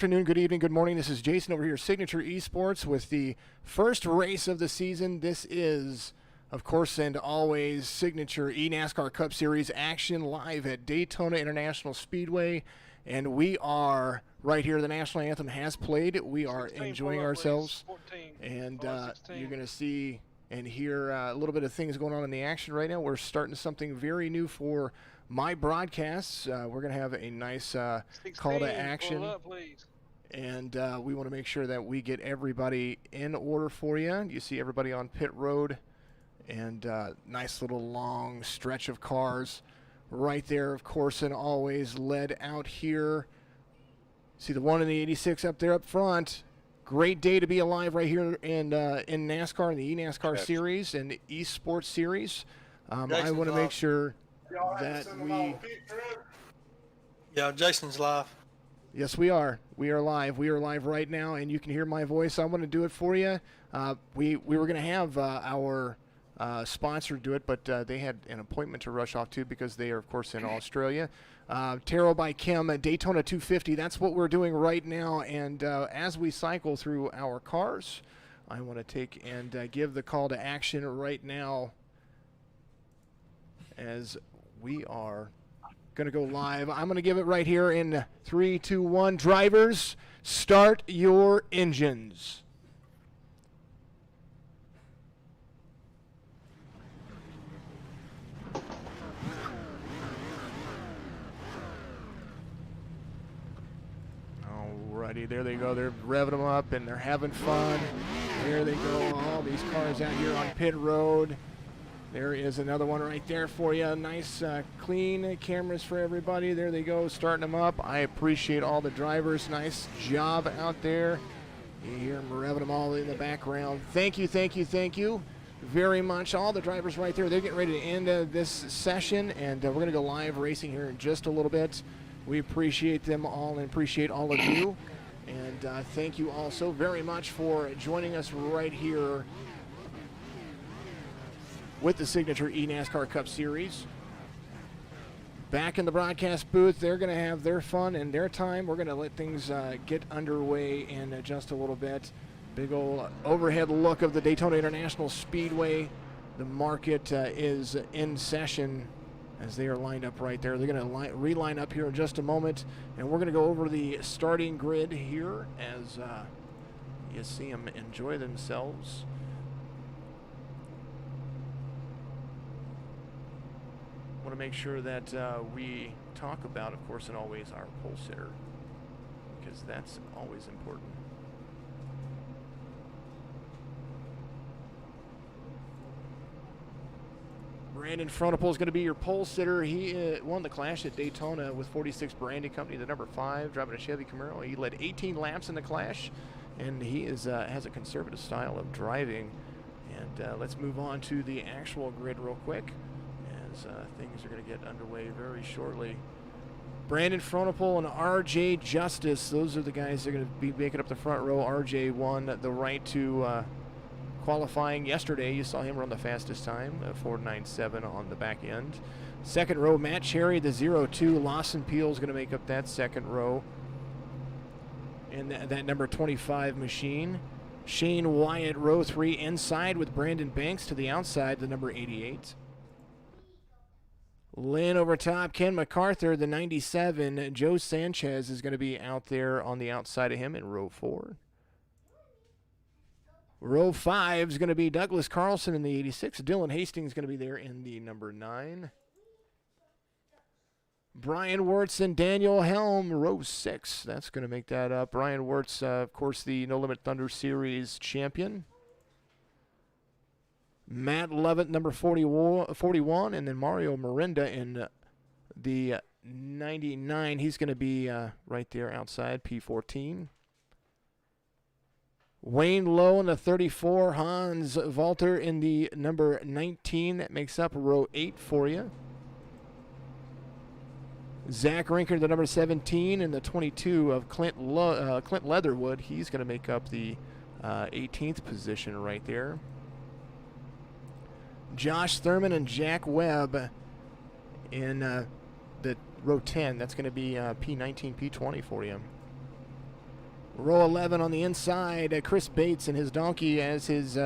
afternoon, good evening, good morning. This is Jason over here, Signature Esports, with the first race of the season. This is, of course, and always Signature ENASCAR Cup Series action live at Daytona International Speedway. And we are right here. The national anthem has played. We are enjoying ourselves. 14, and you're going to see and hear a little bit of things going on in the action right now. We're starting something very new for my broadcasts. We're going to have a nice call to action. Up, and we want to make sure that we get everybody in order for you. You see everybody on pit road, and nice little long stretch of cars right there, of course, and always led out here. See the one in the 86 up there up front. Great day to be alive right here in NASCAR, in the ENASCAR Series and the Esports Series. I want to make sure that we... Yeah, Jason's live. Yes, we are. We are live. We are live right now, and you can hear my voice. I want to do it for you. We were going to have our sponsor do it, but they had an appointment to rush off to because they are, of course, in Australia. Tarot By Kim Daytona 250. That's what we're doing right now. And as we cycle through our cars, I want to take and give the call to action right now as we are going to go live. I'm going to give it right here in 3, 2, 1. Drivers, start your engines. Alrighty, there they go. They're revving them up and they're having fun. There they go. All these cars out here on pit road. There is another one right there for you. Nice, clean cameras for everybody. There they go, starting them up. I appreciate all the drivers. Nice job out there. You hear them revving them all in the background. Thank you, thank you, thank you very much. All the drivers right there. They're getting ready to end this session, and we're going to go live racing here in just a little bit. We appreciate them all and appreciate all of you. And thank you all so very much for joining us right here with the Signature ENASCAR Cup Series. Back in the broadcast booth, they're going to have their fun and their time. We're going to let things get underway in just a little bit. Big old overhead look of the Daytona International Speedway. The market is in session as they are lined up right there. They're going to reline up here in just a moment, and we're going to go over the starting grid here as you see them enjoy themselves. Want to make sure that we talk about, of course, and always our pole sitter, because that's always important. Brandon Frontapole is going to be your pole sitter. He won the Clash at Daytona with 46 Branding Company, the number 5, driving a Chevy Camaro. He led 18 laps in the Clash, and he is has a conservative style of driving. And let's move on to the actual grid real quick, as things are going to get underway very shortly. Brandon Frontapole and RJ Justice, those are the guys that are going to be making up the front row. RJ won the right to qualifying yesterday. You saw him run the fastest time, 4.97 on the back end. Second row, Matt Cherry, the 0-2. Lawson Peel is going to make up that second row. And that number 25 machine. Shane Wyatt, row 3, inside with Brandon Banks to the outside, the number 88. Lynn over top, Ken MacArthur, the 97. Joe Sanchez is going to be out there on the outside of him in row 4. Row 5 is going to be Douglas Carlson in the 86. Dylan Hastings is going to be there in the number 9. Brian Wirtz and Daniel Helm, row 6. That's going to make that up. Brian Wirtz, of course, the No Limit Thunder Series champion. Matt Levitt, number 41, and then Mario Mirinda in the 99. He's going to be right there outside, P14. Wayne Lowe in the 34, Hans Walter in the number 19. That makes up row 8 for you. Zach Rinker, the number 17, and the 22 of Clint Leatherwood. He's going to make up the 18th position right there. Josh Thurman and Jack Webb in the row 10. That's going to be P19, P20 for you. Row 11 on the inside, Chris Bates and his donkey as his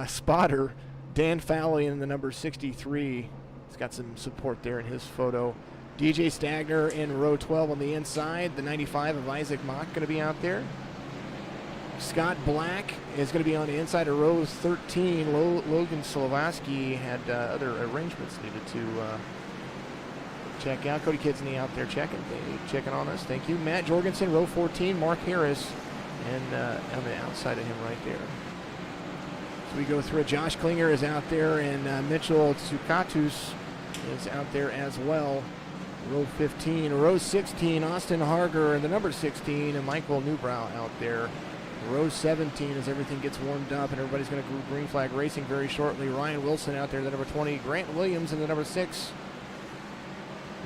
spotter. Dan Fowley in the number 63. He's got some support there in his photo. DJ Stagner in row 12 on the inside. The 95 of Isaac Mock going to be out there. Scott Black is going to be on the inside of row 13. Logan Slovaski had other arrangements needed to check out. Cody Kidsney out there checking on us. Thank you. Matt Jorgensen, row 14. Mark Harris, and on the outside of him right there. So we go through it. Josh Klinger is out there, and Mitchell Tsukatus is out there as well. Row 15. Row 16, Austin Harger, and the number 16, and Michael Newbrow out there. Row 17 as everything gets warmed up, and everybody's going to go green flag racing very shortly. Ryan Wilson out there, the number 20. Grant Williams in the number 6.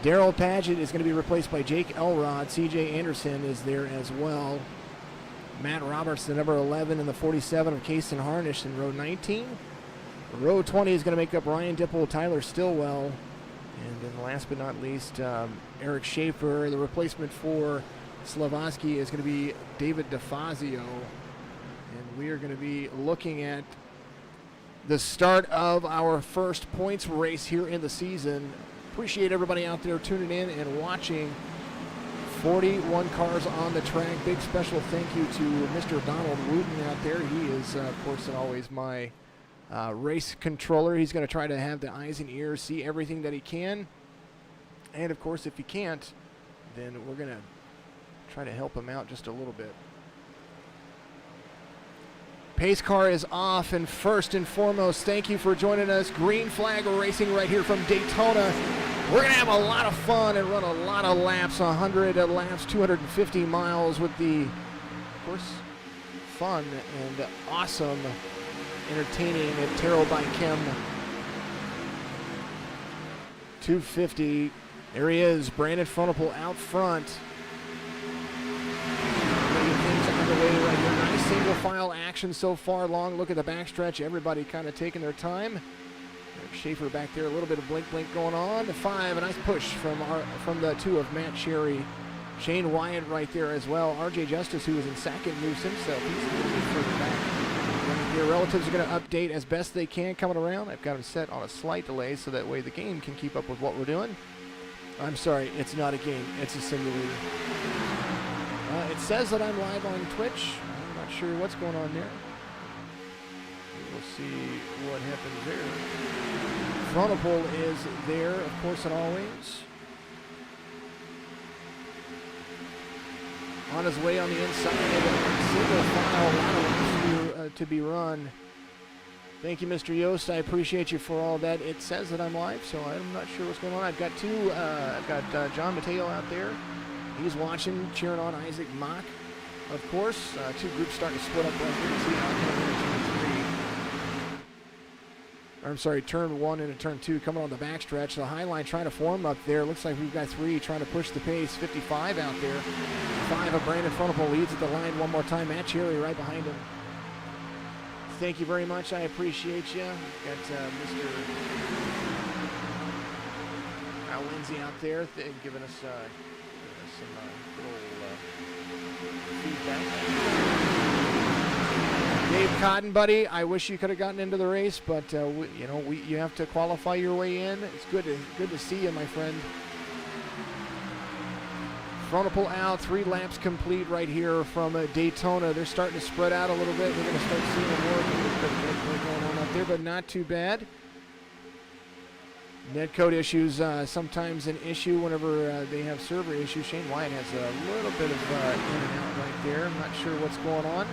Daryl Padgett is going to be replaced by Jake Elrod. CJ Anderson is there as well. Matt Roberts, the number 11, and the 47 of Kaysen Harnish in row 19. Row 20 is going to make up Ryan Dipple, Tyler Stillwell, and then last but not least, Eric Schaefer. The replacement for Slovaski is going to be David DeFazio. And we are going to be looking at the start of our first points race here in the season. Appreciate everybody out there tuning in and watching. 41 cars on the track. Big special thank you to Mr. Donald Wooten out there. He is, of course, and always my race controller. He's going to try to have the eyes and ears, see everything that he can. And, of course, if he can't, then we're going to try to help him out just a little bit. Pace car is off, and first and foremost, thank you for joining us. Green flag racing right here from Daytona. We're going to have a lot of fun and run a lot of laps, 100 laps, 250 miles with the, of course, fun and awesome, entertaining Tarot By Kim 250. There he is, Brandon Frontapole out front. Underway right here. Nice single file action so far. Long look at the backstretch. Everybody kind of taking their time. There's Schaefer back there. A little bit of blink going on. The 5, a nice push from the 2 of Matt Sherry. Shane Wyatt right there as well. RJ Justice, who was in second, moves himself. He's a little bit further back. Their relatives are going to update as best they can coming around. I've got them set on a slight delay so that way the game can keep up with what we're doing. I'm sorry, it's not a game. It's a simulator. It says that I'm live on Twitch. I'm not sure what's going on there. We'll see what happens there. Frontapole is there, of course, and always. On his way on the inside, single file, a lot of to be run. Thank you, Mr. Yost. I appreciate you for all that. It says that I'm live, so I'm not sure what's going on. I've got John Mateo out there. He's watching, cheering on Isaac Mock, of course. 2 groups starting to split up right here. See how I'm sorry, turn 1 into turn 2 coming on the backstretch. The high line trying to form up there. Looks like we've got 3 trying to push the pace. 55 out there. 5 of Brandon Frontapole leads at the line one more time. Matt Cherry right behind him. Thank you very much. I appreciate you. Got Mr. Al Lindsay out there giving us some little feedback. Dave Cotton, buddy, I wish you could have gotten into the race, but you have to qualify your way in. It's good to see you, my friend. Frontapole out, 3 laps complete right here from Daytona. They're starting to spread out a little bit. We're going to start seeing more going on up there, but not too bad. Netcode issues, sometimes an issue whenever they have server issues. Shane Wyatt has a little bit of in and out right there. I'm not sure what's going on.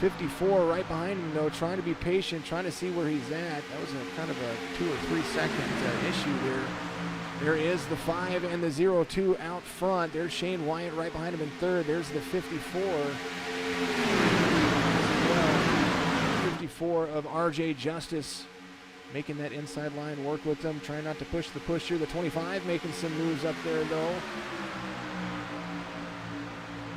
54 right behind him, though, trying to be patient, trying to see where he's at. That was a kind of a 2 or 3 second issue there. There is the 5 and the 0-2 out front. There's Shane Wyatt right behind him in third. There's the 54. 54 of RJ Justice making that inside line work with them. Trying not to push the pusher. The 25 making some moves up there, though.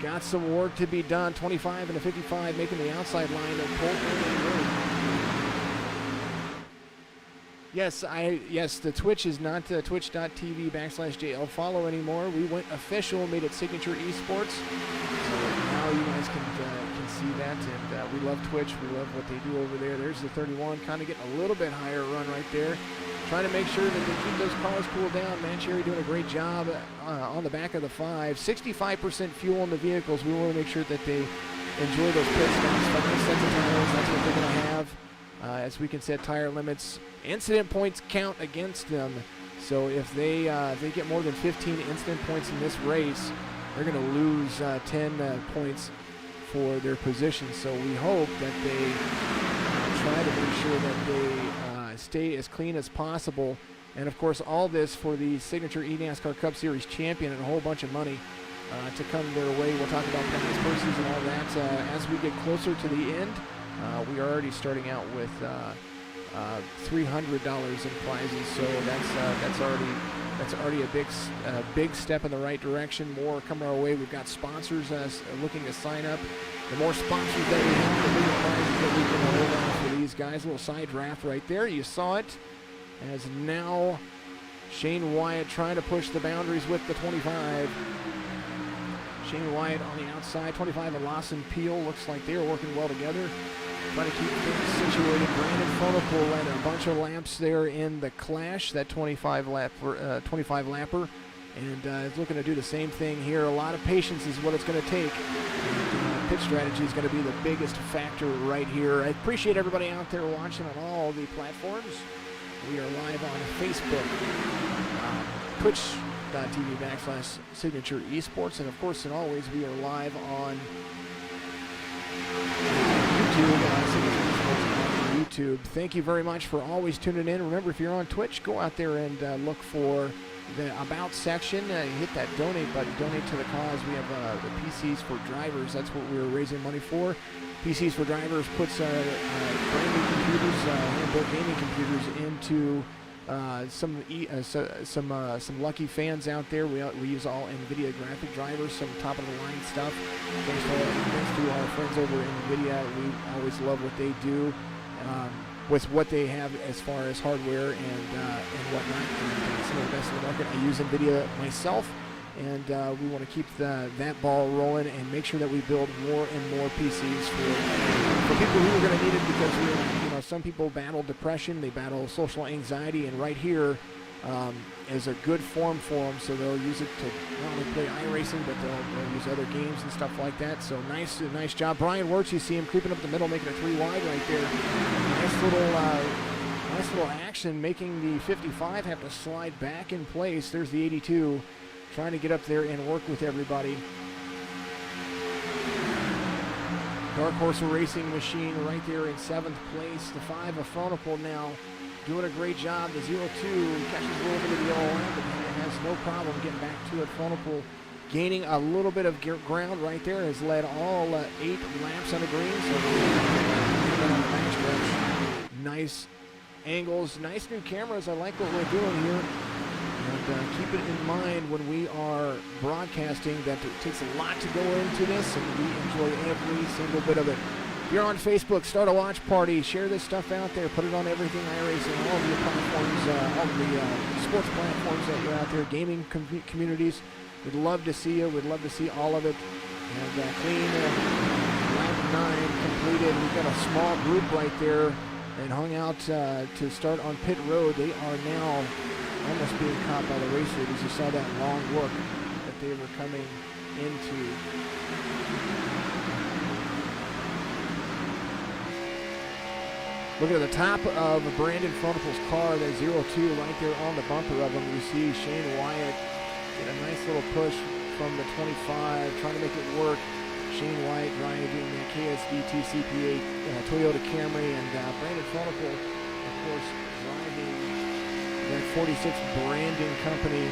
Got some work to be done. 25 and the 55 making the outside line of Colton. Yes, the Twitch is not twitch.tv/JL Follow anymore. We went official, made it Signature Esports. So now you guys can see that, and we love Twitch. We love what they do over there. There's the 31, kind of getting a little bit higher run right there. Trying to make sure that they keep those cars cooled down. Mancherry doing a great job on the back of the 5. 65% fuel in the vehicles. We want to make sure that they enjoy those pit stops. 5 sets of tires, that's what they're going to have. As we can set tire limits. Incident points count against them. So if they get more than 15 incident points in this race, they're going to lose 10 points for their position. So we hope that they try to make sure that they stay as clean as possible. And of course, all this for the signature ENASCAR Cup Series champion and a whole bunch of money to come their way. We'll talk about prize purses and all that as we get closer to the end. We are already starting out with $300 in prizes, so that's already a big step in the right direction. More coming our way. We've got sponsors looking to sign up. The more sponsors that we have, the bigger prizes that we can hold on for these guys. A little side draft right there. You saw it. As now Shane Wyatt trying to push the boundaries with the 25. Shane Wyatt on the outside. 25 and Lawson Peel. Looks like they're working well together. Trying to keep things situated. Brandon Fronopool led a bunch of laps there in the clash, that 25 lapper. And is looking to do the same thing here. A lot of patience is what it's going to take. And, pit strategy is going to be the biggest factor right here. I appreciate everybody out there watching on all the platforms. We are live on Facebook, twitch.tv/signature esports, and of course, and always, we are live on YouTube. Thank you very much for always tuning in. Remember, if you're on Twitch, go out there and look for the About section. Hit that donate button. Donate to the cause. We have the PCs for Drivers. That's what we're raising money for. PCs for Drivers puts brand new computers, handbuilt gaming computers into some lucky fans out there. We use all NVIDIA graphic drivers, some top of the line stuff. Thanks to our friends over in NVIDIA. We always love what they do with what they have as far as hardware and whatnot. And some of the best in the market. I use NVIDIA myself, and we want to keep that ball rolling and make sure that we build more and more PCs for people who are going to need it, because some people battle depression, they battle social anxiety, and right here is a good form for them. So they'll use it to not only play iRacing, but they'll use other games and stuff like that. So nice job. Brian Wirtz, you see him creeping up the middle, making a 3 wide right there. Nice little action, making the 55 have to slide back in place. There's the 82. Trying to get up there and work with everybody. Dark Horse Racing Machine right there in 7th place. The 5 of Fronopool now doing a great job. The 02 catches a little bit of the yellow line, but has no problem getting back to it. Fronopool gaining a little bit of ground right there. Has led all 8 laps on the green. So on the backstretch. Nice angles, nice new cameras. I like what we're doing here. And keep it in mind when we are broadcasting that it takes a lot to go into this, and we enjoy every single bit of it. If you're on Facebook, start a watch party, share this stuff out there, put it on everything iRacing, all of your platforms, all of the sports platforms that you're out there, gaming communities. We'd love to see you. We'd love to see all of it. And clean lap 9 completed. We've got a small group right there that hung out to start on pit road. They are now almost being caught by the race leaders. You saw that long look that they were coming into. Look at the top of Brandon Fronopool's car, that 02 right there on the bumper of him. You see Shane Wyatt get a nice little push from the 25, trying to make it work. Shane Wyatt driving that KSD TCP8 Toyota Camry, and Brandon Fronopool, of course, driving that 46 Brandon Company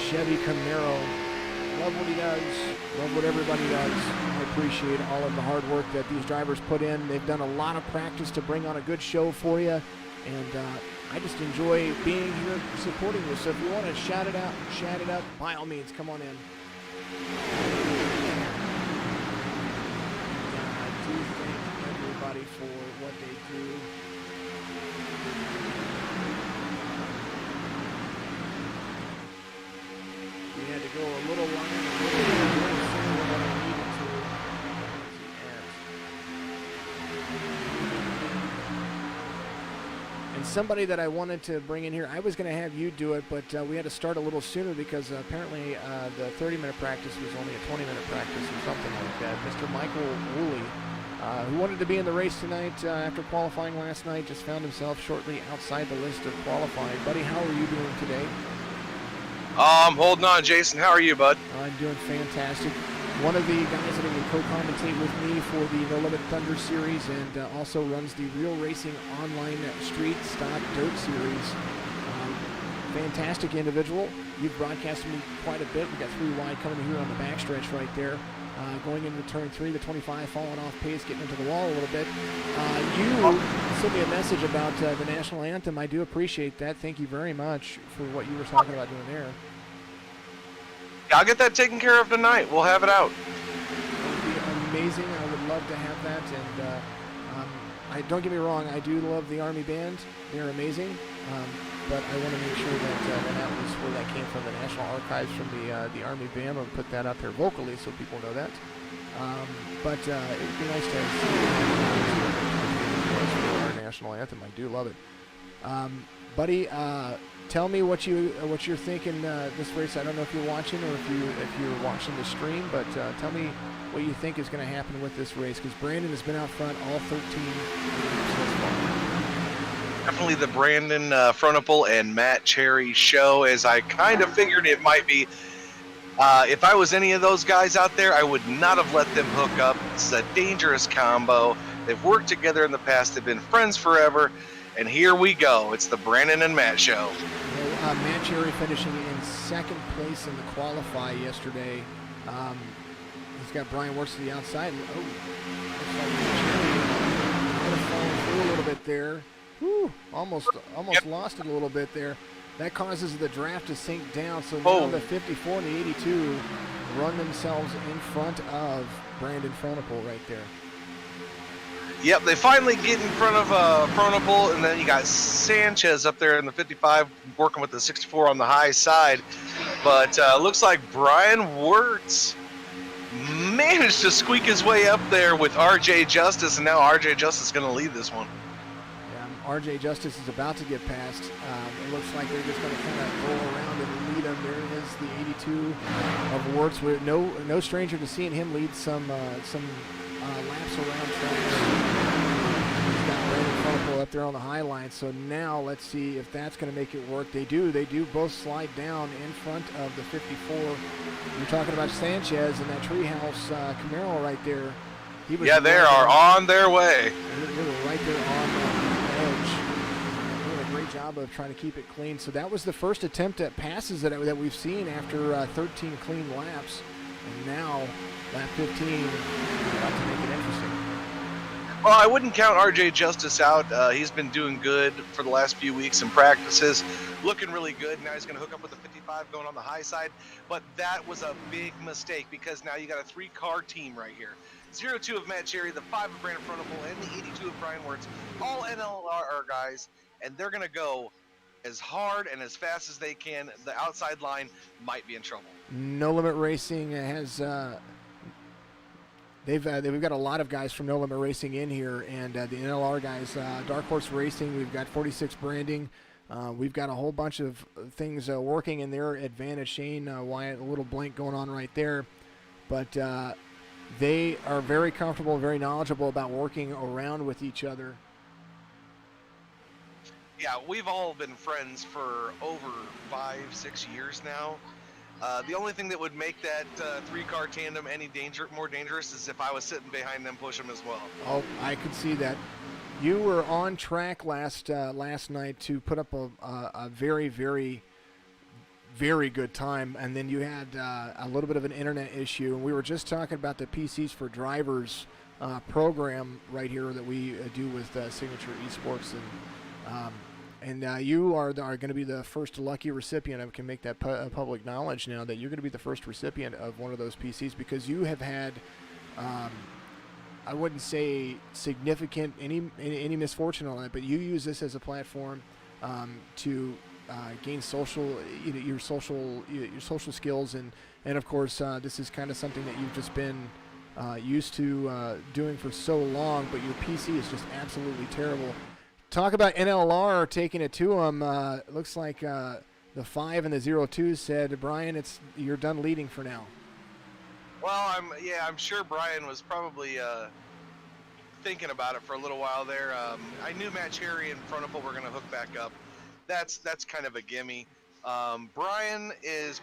Chevy Camaro. Love what he does. Love what everybody does. I appreciate all of the hard work that these drivers put in. They've done a lot of practice to bring on a good show for you. And I just enjoy being here supporting you. So if you want to shout it out, by all means, come on in. I do thank everybody for what they do. go a little line, a little more sooner than what I needed to. And somebody that I wanted to bring in here, I was going to have you do it, but we had to start a little sooner because apparently the 30-minute practice was only a 20-minute practice or something like that. Mr. Michael Woolley, who wanted to be in the race tonight after qualifying last night, just found himself shortly outside the list of qualifying. Buddy, how are you doing today? I'm holding on, Jason. How are you, bud? I'm doing fantastic. One of the guys that will co-commentate with me for the No Limit Thunder Series and also runs the Real Racing Online Street Stock Dirt Series. Fantastic individual. You've broadcasted me quite a bit. We've got 3 wide coming here on the backstretch right there. Going into turn 3, the 25 falling off pace, getting into the wall a little bit. You sent me a message about the national anthem. I do appreciate that. Thank you very much for what you were talking about doing there. I'll get that taken care of tonight. We'll have it out. That would be amazing. I would love to have that. And I don't get me wrong, I do love the Army Band. They're amazing. But I want to make sure that that was where that came from, the National Archives from the Army Band. I'll put that out there vocally so people know that. But it would be nice to see our national anthem. I do love it. Buddy, tell me what you're thinking this race. I don't know if you're watching or if you're watching the stream, but tell me what you think is going to happen with this race, because Brandon has been out front all 13 so far. Definitely the Brandon Fronopel and Matt Cherry show, as I kind of figured it might be. If I was any of those guys out there, I would not have let them hook up. It's a dangerous combo. They've worked together in the past. They've been friends forever. And here we go. It's the Brandon and Matt show. Well, Matt Cherry finishing in second place in the qualify yesterday. He's got Brian Wirtz to the outside. And, looks like Matt Cherry might have fallen through a little bit there. Whew, almost lost it a little bit there. That causes the draft to sink down. So now the 54 and the 82 run themselves in front of Brandon Fronopel right there. Yep, they finally get in front of Fronopel, and then you got Sanchez up there in the 55 working with the 64 on the high side. But looks like Brian Wirtz managed to squeak his way up there with RJ Justice, and now RJ Justice is going to lead this one. RJ Justice is about to get past. It looks like they're just going to kind of roll around and lead him. There is the 82 of Wirtz. With no stranger to seeing him lead some laps around tracks. He's got Brandon Fronopel up there on the high line. So now let's see if that's going to make it work. They do both slide down in front of the 54. You're talking about Sanchez and that Treehouse Camaro right there. Yeah, they are on their way. They were right there on the edge. Doing a great job of trying to keep it clean. So that was the first attempt at passes that we've seen after 13 clean laps. And now, lap 15, about to make it interesting. Well, I wouldn't count RJ Justice out. He's been doing good for the last few weeks in practices. Looking really good. Now he's going to hook up with the 55 going on the high side. But that was a big mistake because now you got a 3-car team right here. 0-2 of Matt Cherry, the 5 of Brandon Fronopel, and the 82 of Brian Wirtz. All NLR guys, and they're going to go as hard and as fast as they can. The outside line might be in trouble. No Limit Racing has we've got a lot of guys from No Limit Racing in here, and the NLR guys, Dark Horse Racing, we've got 46 Branding. We've got a whole bunch of things working in their advantage. Shane Wyatt, a little blank going on right there, but they are very comfortable, very knowledgeable about working around with each other. Yeah, we've all been friends for over 5-6 years now. The only thing that would make that 3-car tandem any more dangerous is if I was sitting behind them pushing them as well. Oh, I could see that. You were on track last night to put up a very, very, very good time, and then you had a little bit of an internet issue. And we were just talking about the PCs for Drivers program right here that we do with Signature Esports, and you are going to be the first lucky recipient. I can make that public knowledge now that you're going to be the first recipient of one of those PCs, because you have had, I wouldn't say significant any misfortune on it, but you use this as a platform to gain social, your social skills, and of course this is kind of something that you've just been used to doing for so long, but your PC is just absolutely terrible. Talk about NLR taking it to him. Looks like the 5 and the 02 said, Brian, you're done leading for now. Well, I'm sure Brian was probably thinking about it for a little while there. I knew Matt Cherry and Frontal were going to hook back up. That's kind of a gimme. Brian is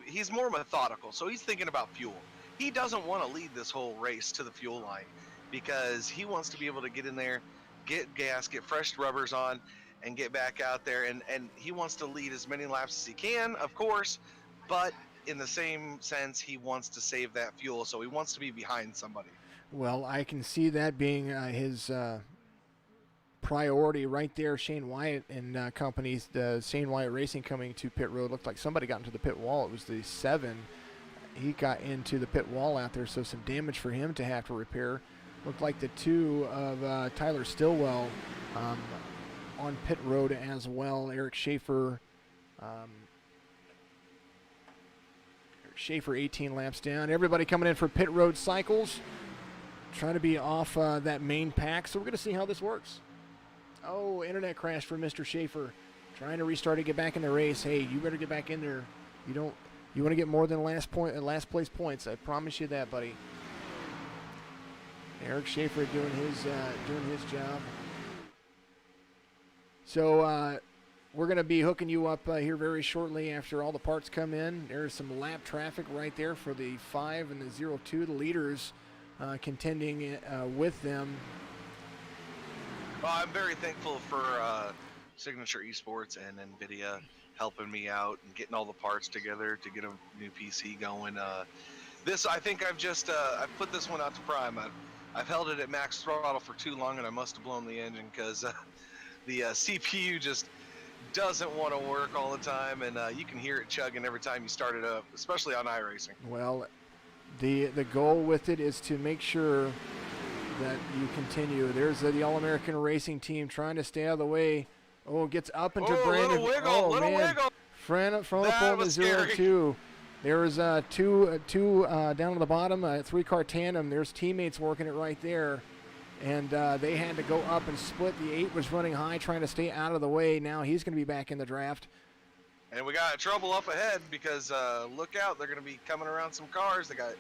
he's more methodical, so he's thinking about fuel. He doesn't want to lead this whole race to the fuel line because he wants to be able to get in there, get gas, get fresh rubbers on, and get back out there. And he wants to lead as many laps as he can, of course, but in the same sense, he wants to save that fuel, so he wants to be behind somebody. Well, I can see that being his priority right there. Shane Wyatt and companies, the Shane Wyatt Racing coming to pit road. Looked like somebody got into the pit wall. It was the 7. He got into the pit wall out there, so some damage for him to have to repair. Looked like the 2 of Tyler Stillwell on pit road as well. Eric Schaefer. Schaefer 18 laps down. Everybody coming in for pit road cycles. Trying to be off that main pack, so we're going to see how this works. Oh, internet crash for Mr. Schaefer. Trying to restart to get back in the race. Hey, you better get back in there. You want to get more than last place points. I promise you that, buddy. Eric Schaefer doing his job. So we're going to be hooking you up here very shortly after all the parts come in. There's some lap traffic right there for the 5 and the 02, the leaders contending with them. Well, I'm very thankful for Signature Esports and NVIDIA helping me out and getting all the parts together to get a new PC going. I think I've put this one out to prime. I've held it at max throttle for too long, and I must have blown the engine because the CPU just doesn't want to work all the time, and you can hear it chugging every time you start it up, especially on iRacing. Well, the goal with it is to make sure that you continue. There's the All-American Racing Team trying to stay out of the way. Oh, gets up into Brandon. Little wiggle, little wiggle. From the 02. There was two down at the bottom, a 3-car tandem. There's teammates working it right there. And they had to go up and split. The 8 was running high, trying to stay out of the way. Now he's going to be back in the draft. And we got trouble up ahead because look out, they're going to be coming around some cars. They got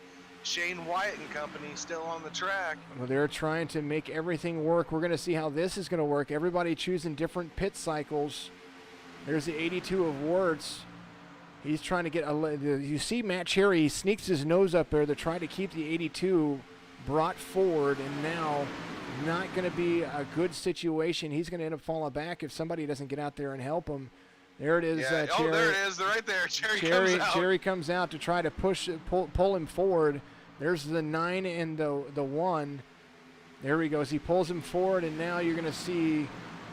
Shane Wyatt and company still on the track. Well, they're trying to make everything work. We're going to see how this is going to work. Everybody choosing different pit cycles. There's the 82 of Wirtz. He's trying to get you see Matt Cherry sneaks his nose up there to try to keep the 82 brought forward, and now not going to be a good situation. He's going to end up falling back if somebody doesn't get out there and help him. There it is. Yeah. Cherry. Oh, there it is. They're right there. Cherry comes out. Cherry comes out to try to pull him forward. There's the 9 and the 1. There he goes. He pulls him forward, and now you're going to see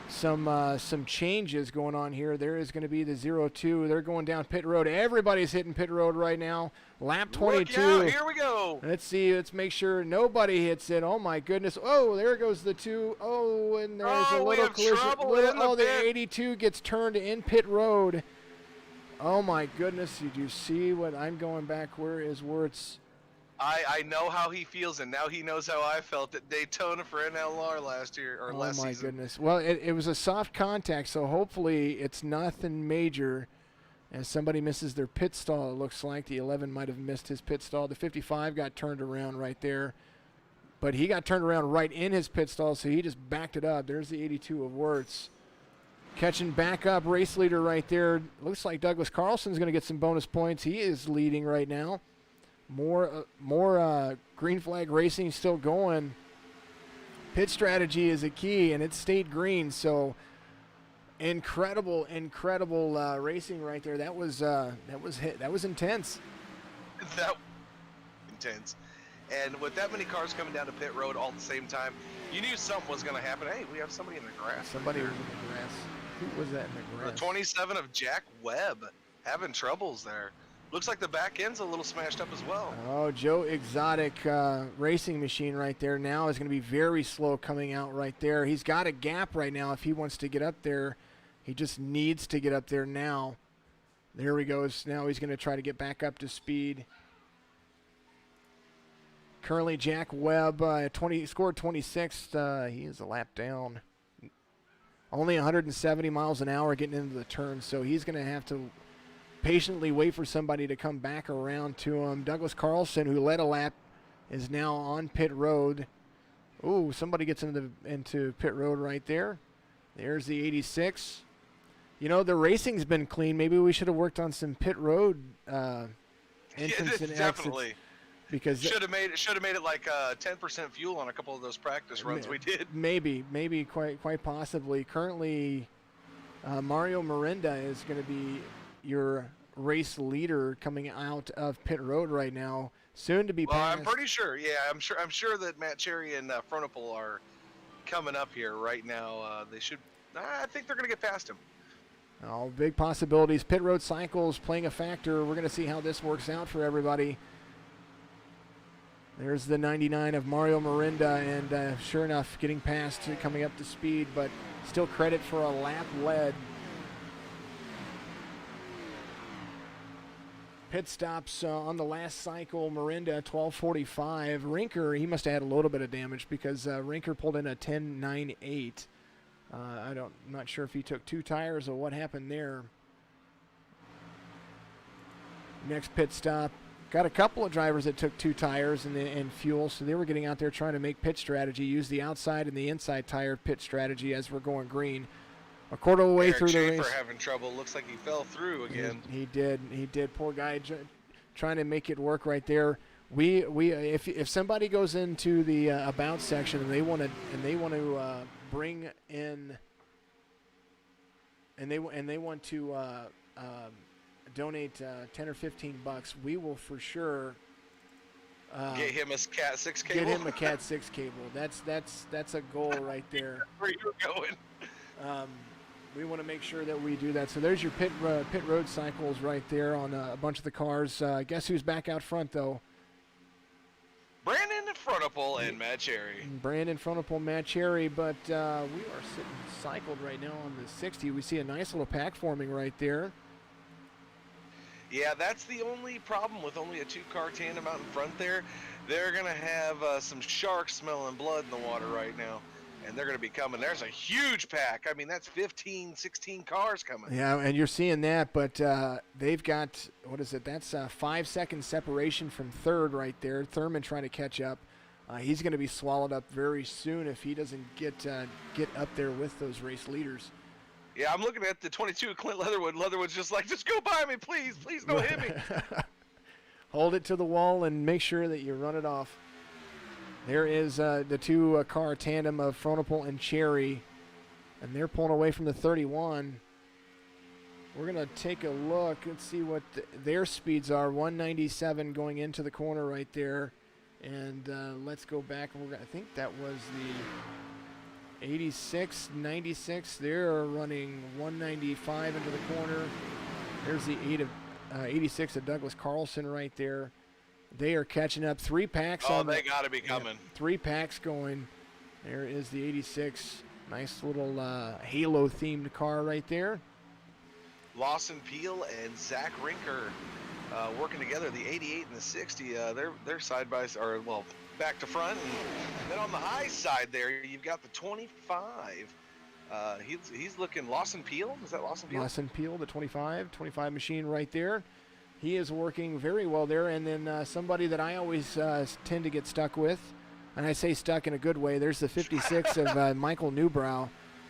some changes going on here. There is going to be the 02. They're going down pit road. Everybody's hitting pit road right now. Lap 22. Look out, here we go. Let's see. Let's make sure nobody hits it. Oh, my goodness. Oh, there goes the 2. Oh, and there's a little collision. The 82 gets turned in pit road. Oh, my goodness. Did you see what I'm going back? Where is Wirtz? I know how he feels, and now he knows how I felt at Daytona for NLR last year or last season. Oh my goodness! Well, it was a soft contact, so hopefully it's nothing major. As somebody misses their pit stall, it looks like the 11 might have missed his pit stall. The 55 got turned around right there, but he got turned around right in his pit stall, so he just backed it up. There's the 82 of Wirtz. Catching back up, race leader right there. Looks like Douglas Carlson's going to get some bonus points. He is leading right now. More green flag racing still going. Pit strategy is a key, and it stayed green. So incredible racing right there. That was intense. That intense. And with that many cars coming down to pit road all at the same time, you knew something was going to happen. Hey, we have somebody in the grass. Somebody was in the grass. Who was that in the grass? The 27 of Jack Webb having troubles there. Looks like the back end's a little smashed up as well. Oh, Joe Exotic racing machine right there now is going to be very slow coming out right there. He's got a gap right now if he wants to get up there. He just needs to get up there now. There he goes. Now he's going to try to get back up to speed. Currently, Jack Webb scored 26th. He is a lap down. Only 170 miles an hour getting into the turn, so he's going to have to patiently wait for somebody to come back around to him. Douglas Carlson, who led a lap, is now on pit road. Ooh, somebody gets into pit road right there. There's the 86. You know, the racing's been clean. Maybe we should have worked on some pit road entrance and definitely. exits. Because should have made it like 10% fuel on a couple of those practice runs we did. Maybe quite possibly. Currently, Mario Miranda is going to be your race leader coming out of pit road right now. Soon to be passed. I'm pretty sure. Yeah, I'm sure that Matt Cherry and Fronopol are coming up here right now. They should. I think they're going to get past him. Oh, big possibilities. Pit road cycles playing a factor. We're going to see how this works out for everybody. There's the 99 of Mario Miranda, and sure enough, getting past, coming up to speed, but still credit for a lap led. Pit stops on the last cycle, Miranda 12:45. Rinker, he must have had a little bit of damage because Rinker pulled in a 10.98. I'm not sure if he took 2 tires or what happened there. Next pit stop. Got a couple of drivers that took 2 tires and fuel, so they were getting out there trying to make pit strategy, use the outside and the inside tire pit strategy as we're going green. A quarter of the way through the race. Schaefer having trouble. Looks like he fell through again. He did. Poor guy trying to make it work right there. If somebody goes into the about section and they want to bring in and they want to donate 10 or 15 bucks, we will for sure get him a Cat 6 cable. Get him a Cat 6 cable. That's a goal right there. Where you going? We want to make sure that we do that. So there's your pit road cycles right there on a bunch of the cars. Guess who's back out front though? Brandon Fronopol and Matt Cherry. Brandon Fronopol, Matt Cherry, but we are sitting cycled right now on the 60. We see a nice little pack forming right there. Yeah, that's the only problem with only a 2-car tandem out in front there. They're going to have some sharks smelling blood in the water right now, and they're going to be coming. There's a huge pack. I mean, that's 15, 16 cars coming. Yeah, and you're seeing that, but they've got, what is it? That's 5-second separation from third right there. Thurman trying to catch up. He's going to be swallowed up very soon if he doesn't get up there with those race leaders. Yeah, I'm looking at the 22 Clint Leatherwood. Leatherwood's just like, just go by me, please. Please don't hit me. Hold it to the wall and make sure that you run it off. There is the 2-car tandem of Fronopol and Cherry, and they're pulling away from the 31. We're going to take a look and see what their speeds are. 197 going into the corner right there. And let's go back. I think that was the 86, 96, they're running 195 into the corner. There's the 86 of Douglas Carlson right there. They are catching up. 3 packs. Oh, they got to be coming. 3 packs going. There is the 86. Nice little Halo-themed car right there. Lawson Peel and Zach Rinker working together. The 88 and the 60, they're side by side, or well, back to front. And then on the high side there, you've got the 25. He's looking Lawson Peel. Is that Lawson Peel? Lawson Peel, the 25 machine right there. He is working very well there. And then somebody that I always tend to get stuck with, and I say stuck in a good way, there's the 56 of Michael Newbrow.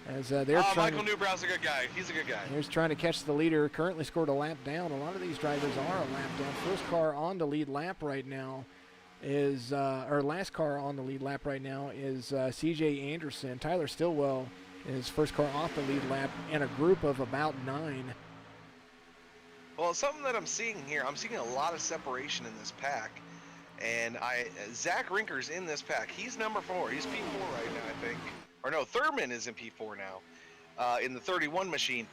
As they're trying. Michael Newbrow's a good guy. He's a good guy. He's trying to catch the leader. Currently scored a lap down. A lot of these drivers are a lap down. First car on the lead lap right now is, or last car on the lead lap right now is C.J. Anderson. Tyler Stillwell is first car off the lead lap in a group of about 9. Well, something that I'm seeing here, I'm seeing a lot of separation in this pack. And Zach Rinker's in this pack. He's number 4. He's P4 right now, I think. Or no, Thurman is in P4 now, in the 31 machine.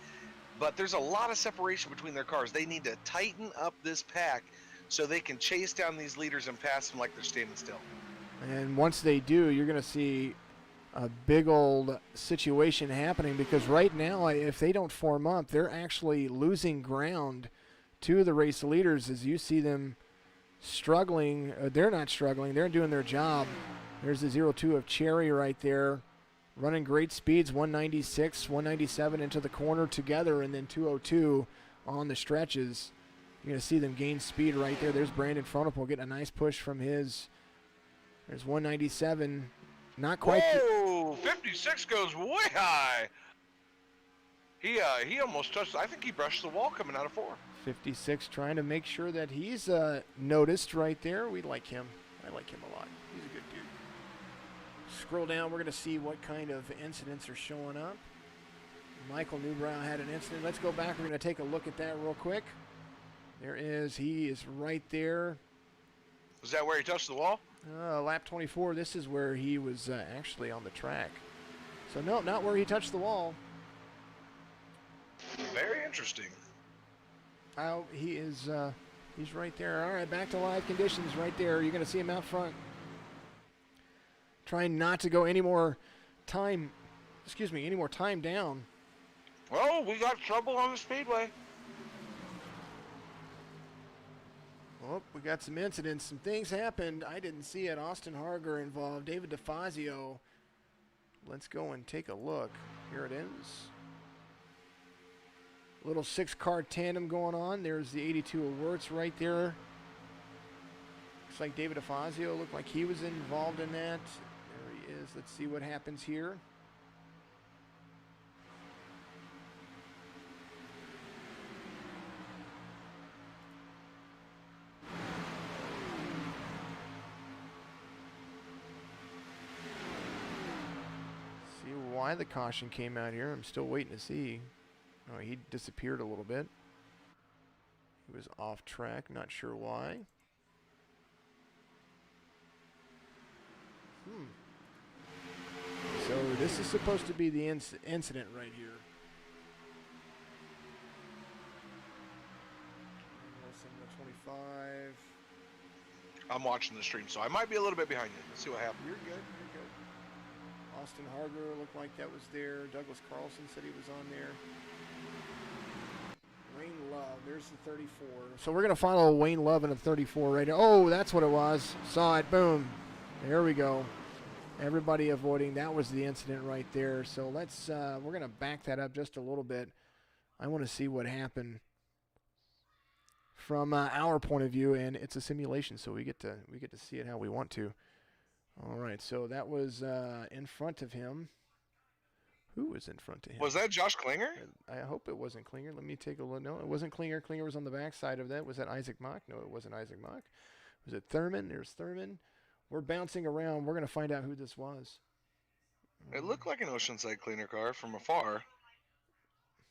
But there's a lot of separation between their cars. They need to tighten up this pack so they can chase down these leaders and pass them like they're standing still. And once they do, you're going to see a big old situation happening, because right now, if they don't form up, they're actually losing ground to the race leaders as you see them struggling. They're not struggling. They're doing their job. There's the 0-2 of Cherry right there, running great speeds, 196, 197 into the corner together, and then 202 on the stretches. You're going to see them gain speed right there. There's Brandon Fronopole getting a nice push from his. There's 197. Not quite. Whoa! 56 goes way high. He almost touched. I think he brushed the wall coming out of 4. 56 trying to make sure that he's noticed right there. We like him. I like him a lot. He's a good dude. Scroll down. We're going to see what kind of incidents are showing up. Michael Newbrow had an incident. Let's go back. We're going to take a look at that real quick. There is. He is right there. Was that where he touched the wall? Lap 24. This is where he was actually on the track. So no, not where he touched the wall. Very interesting. Oh, he is. He's right there. All right, back to live conditions right there. You're going to see him out front. Trying not to go any more time. Excuse me, any more time down. Well, we got trouble on the speedway. Oh, we got some incidents. Some things happened. I didn't see it. Austin Harger involved. David DeFazio. Let's go and take a look. Here it is. Little 6-car tandem going on. There's the 82 of Wirtz right there. Looks like David DeFazio looked like he was involved in that. There he is. Let's see what happens here. See why the caution came out here. I'm still waiting to see. Oh, he disappeared a little bit. He was off track, not sure why. So this is supposed to be the incident right here. Wilson, the 25. I'm watching the stream, so I might be a little bit behind you. Let's see what happens. You're good, you're good. Austin Harger looked like that was there. Douglas Carlson said he was on there. Wayne Love, there's the 34. So we're going to follow Wayne Love in a 34 right now. Oh, that's what it was. Saw it, boom. There we go. Everybody avoiding. That was the incident right there. So let's, we're going to back that up just a little bit. I want to see what happened from our point of view, and it's a simulation, so we get to see it how we want to. All right, so that was in front of him. Who was in front of him? Was that Josh Klinger? I hope it wasn't Klinger. Let me take a look. No, it wasn't Klinger. Klinger was on the back side of that. Was that Isaac Mock? No, it wasn't Isaac Mock. Was it Thurman? There's Thurman. We're bouncing around. We're going to find out who this was. It looked like an Oceanside cleaner car from afar.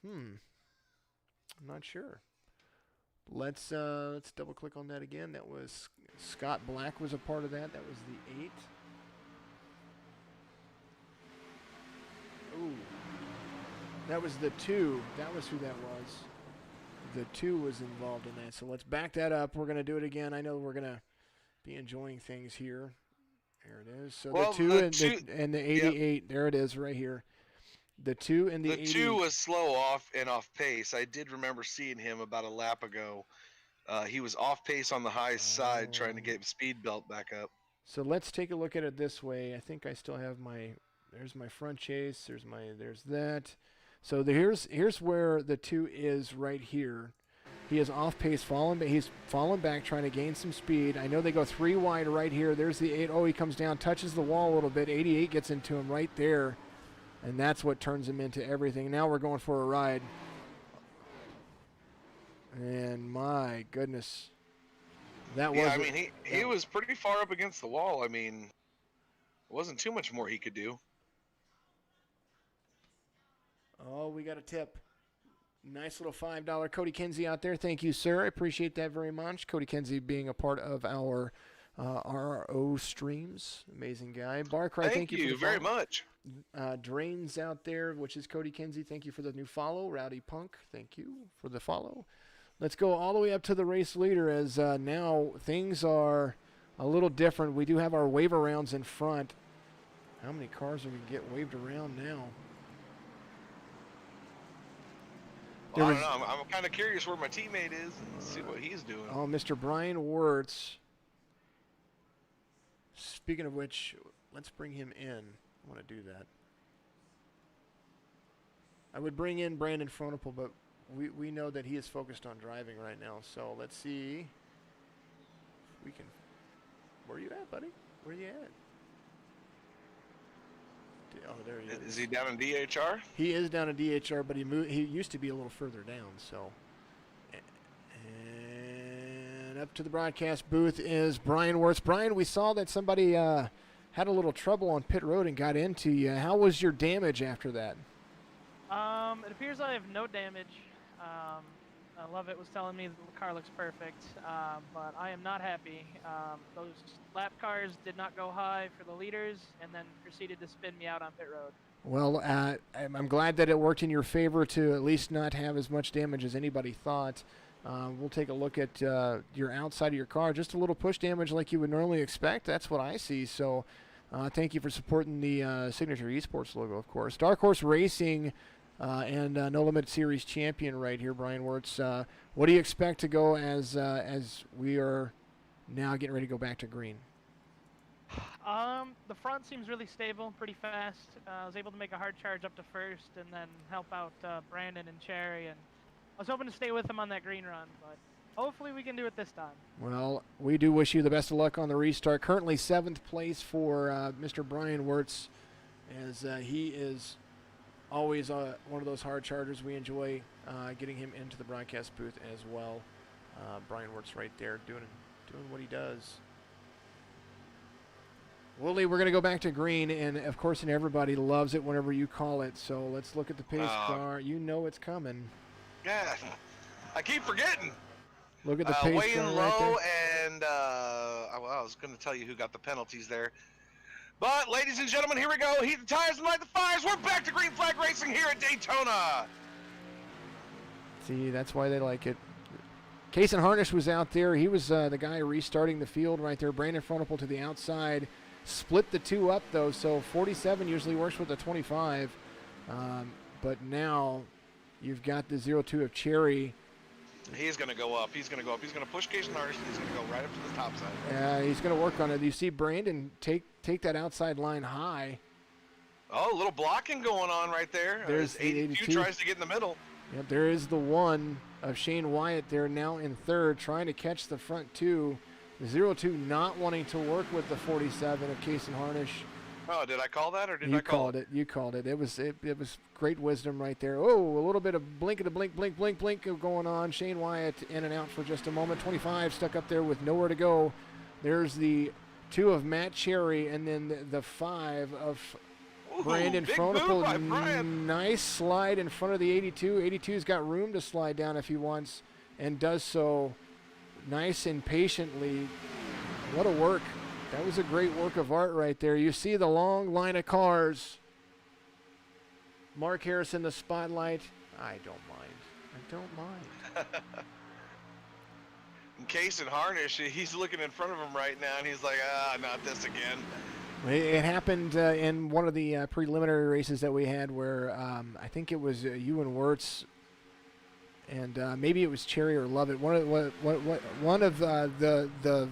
I'm not sure. Let's double click on that again. That was Scott Black was a part of that. That was the 8. Ooh. That was the 2. That was who that was. The 2 was involved in that. So let's back that up. We're going to do it again. I know we're going to be enjoying things here. There it is. So well, the 2 and the 88. Yep. There it is right here. The 2 and the 80. The 2 was slow off pace. I did remember seeing him about a lap ago. He was off pace on the high side trying to get speed belt back up. So let's take a look at it this way. I think I still have there's my front chase. There's that. So here's where the 2 is right here. He is off pace, he's falling back, trying to gain some speed. I know they go 3 wide right here. There's the 8. Oh, he comes down, touches the wall a little bit. 88 gets into him right there. And that's what turns him into everything. Now we're going for a ride. And my goodness. That was. Yeah, I mean, he was pretty far up against the wall. I mean, it wasn't too much more he could do. Oh, we got a tip. Nice little $5 Cody Kinsey out there. Thank you, sir. I appreciate that very much. Cody Kinsey being a part of our RO streams. Amazing guy. Barcry, thank you for the very much. Drains out there, which is Cody Kinsey. Thank you for the new follow. Rowdy Punk, thank you for the follow. Let's go all the way up to the race leader as now things are a little different. We do have our waiver rounds in front. How many cars are we get waved around now? Well, I don't know. I'm kind of curious where my teammate is and see what he's doing. Oh, Mr. Brian Wirtz. Speaking of which, let's bring him in. I want to do that. I would bring in Brandon Fronopel, but we know that he is focused on driving right now. So let's see if we can. Where are you at, buddy? Where are you at? Oh, there he is. Is he down in DHR? He is down in DHR, but he used to be a little further down. So, and up to the broadcast booth is Brian Wirtz. Brian, we saw that somebody had a little trouble on pit road and got into you. How was your damage after that? It appears I have no damage. Love It was telling me the car looks perfect, but I am not happy. Those lap cars did not go high for the leaders and then proceeded to spin me out on pit road. Well, I'm glad that it worked in your favor to at least not have as much damage as anybody thought. We'll take a look at your outside of your car. Just a little push damage like you would normally expect. That's what I see. So thank you for supporting the Signature Esports logo, of course. Dark Horse Racing and No Limit Series champion right here, Brian Wirtz. What do you expect to go as we are now getting ready to go back to green? The front seems really stable, pretty fast. I was able to make a hard charge up to first and then help out Brandon and Cherry, and I was hoping to stay with him on that green run, but hopefully we can do it this time. Well, we do wish you the best of luck on the restart. Currently 7th place for Mr. Brian Wirtz, as he is always one of those hard chargers. We enjoy getting him into the broadcast booth as well. Brian Wirtz right there doing what he does. Wooly, we're going to go back to green, and of course, and everybody loves it whenever you call it. So let's look at the pace car. You know it's coming. Yeah, I keep forgetting. Look at the pace weighing car low, right there. and I was going to tell you who got the penalties there. But, ladies and gentlemen, here we go. Heat the tires and light the fires. We're back to green flag racing here at Daytona. See, that's why they like it. Case and Harnish was out there. He was the guy restarting the field right there. Brandon Fronopel to the outside. Split the two up, though, so 47 usually works with the 25. But now you've got the 0-2 of Cherry. He's going to go up. He's going to go up. He's going to push Case and Harnish. He's going to go right up to the top side. Yeah, he's going to work on it. You see Brandon take that outside line high. Oh, a little blocking going on right there. There's the 82 tries to get in the middle. Yep, there is the one of Shane Wyatt there now in third, trying to catch the front two. The 0-2 not wanting to work with the 47 of Case and Harnish. Oh, did I call that or did I call it? You called it. It was great wisdom right there. Oh, a little bit of blink going on. Shane Wyatt in and out for just a moment. 25 stuck up there with nowhere to go. There's the 2 of Matt Cherry, and then the 5 of Brandon Fronopel. Nice slide in front of the 82. 82's got room to slide down if he wants, and does so nice and patiently. What a work. That was a great work of art right there. You see the long line of cars. Mark Harris in the spotlight. I don't mind. Case and Harnish, he's looking in front of him right now, and he's like, not this again. It happened in one of the preliminary races that we had where I think it was you and Wirtz, and maybe it was Cherry or Lovett. One of the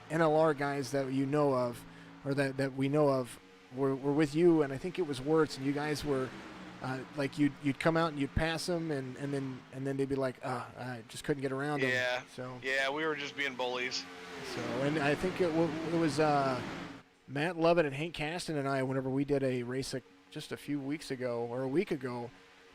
NLR guys that you know of, or that we know of, were with you, and I think it was Wirtz, and you guys were like you'd come out and you'd pass them, and then they'd be like, I just couldn't get around them. Yeah. So yeah, we were just being bullies. So, and I think it was Matt Lovett and Hank Caston and I, whenever we did a race just a few weeks ago or a week ago,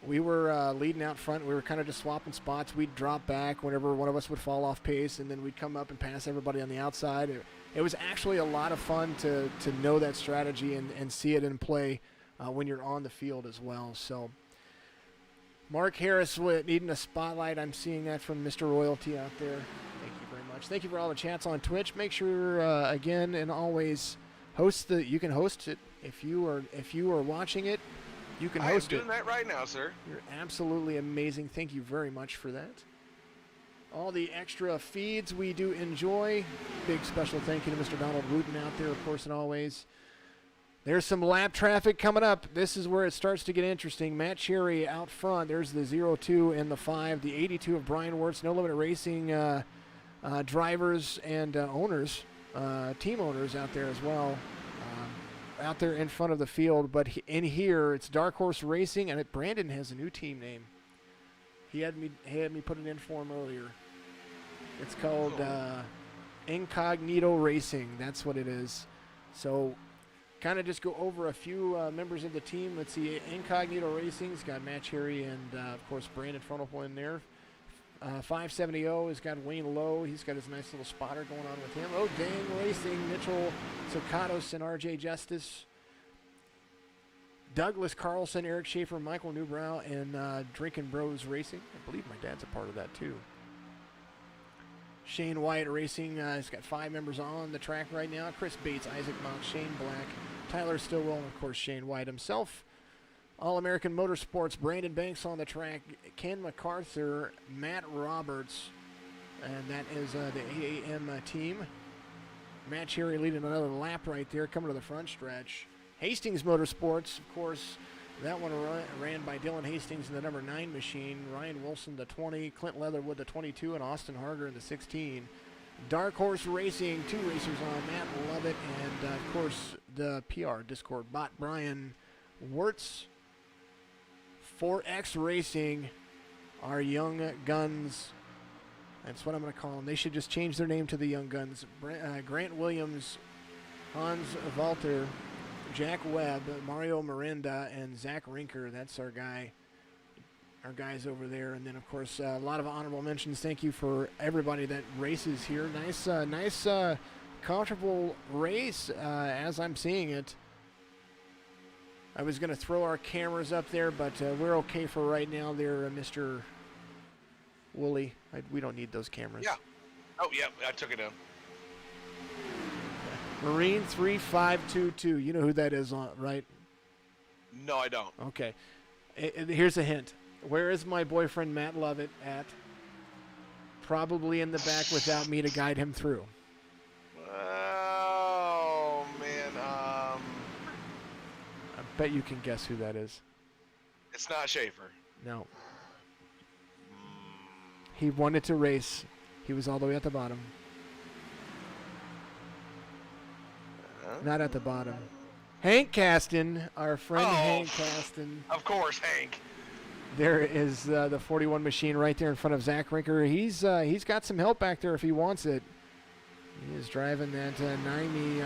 we were leading out front. We were kind of just swapping spots. We'd drop back whenever one of us would fall off pace, and then we'd come up and pass everybody on the outside. It was actually a lot of fun to know that strategy and see it in play when you're on the field as well. So Mark Harris needing a spotlight. I'm seeing that from Mr. Royalty out there. Thank you very much. Thank you for all the chats on Twitch. Make sure, again and always, you can host it if you are watching it. You can host it. I'm doing that right now, sir. You're absolutely amazing. Thank you very much for that. All the extra feeds we do enjoy. Big special thank you to Mr. Donald Wooten out there, of course, and always. There's some lap traffic coming up. This is where it starts to get interesting. Matt Cherry out front. There's the 02 and the 5. The 82 of Brian Wirtz. No Limit Racing drivers and owners, team owners out there as well. Out there in front of the field. But in here, it's Dark Horse Racing, and Brandon has a new team name. He had me put it in for him earlier. It's called Incognito Racing. That's what it is. So kind of just go over a few members of the team. Let's see, Incognito Racing's got Matt Cherry and, of course, Brandon Frontal in there. 570 has got Wayne Lowe. He's got his nice little spotter going on with him. Oh, Dang Racing, Mitchell Socatos and RJ Justice. Douglas Carlson, Eric Schaefer, Michael Newbrow, and Drinking Bros Racing. I believe my dad's a part of that, too. Shane Wyatt Racing has got 5 members on the track right now. Chris Bates, Isaac Monk, Shane Black, Tyler Stillwell, and, of course, Shane Wyatt himself. All-American Motorsports, Brandon Banks on the track, Ken MacArthur, Matt Roberts, and that is the AAM team. Matt Cherry leading another lap right there, coming to the front stretch. Hastings Motorsports, of course, that one ran by Dylan Hastings in the number 9 machine, Ryan Wilson the 20, Clint Leatherwood the 22, and Austin Harger in the 16. Dark Horse Racing, 2 racers on, Matt Lovett, and of course the PR Discord bot, Brian Wirtz. 4X Racing, our Young Guns. That's what I'm going to call them. They should just change their name to the Young Guns. Grant Williams, Hans Walter, Jack Webb, Mario Miranda, and Zach Rinker. That's our guys over there. And then, of course, a lot of honorable mentions. Thank you for everybody that races here. Nice, comfortable race as I'm seeing it. I was going to throw our cameras up there, but we're okay for right now there, Mr. Wooly. We don't need those cameras. Yeah. Oh, yeah, I took it down. Marine 3522. You know who that is, right? No, I don't. Okay. Here's a hint. Where is my boyfriend Matt Lovett at? Probably in the back without me to guide him through. Oh, man. I bet you can guess who that is. It's not Schaefer. No. He wanted to race. He was all the way at the bottom. Not at the bottom. Hank Caston, our friend Hank Caston. Of course, Hank. There is the 41 machine right there in front of Zach Rinker. He's got some help back there if he wants it. He is driving that 90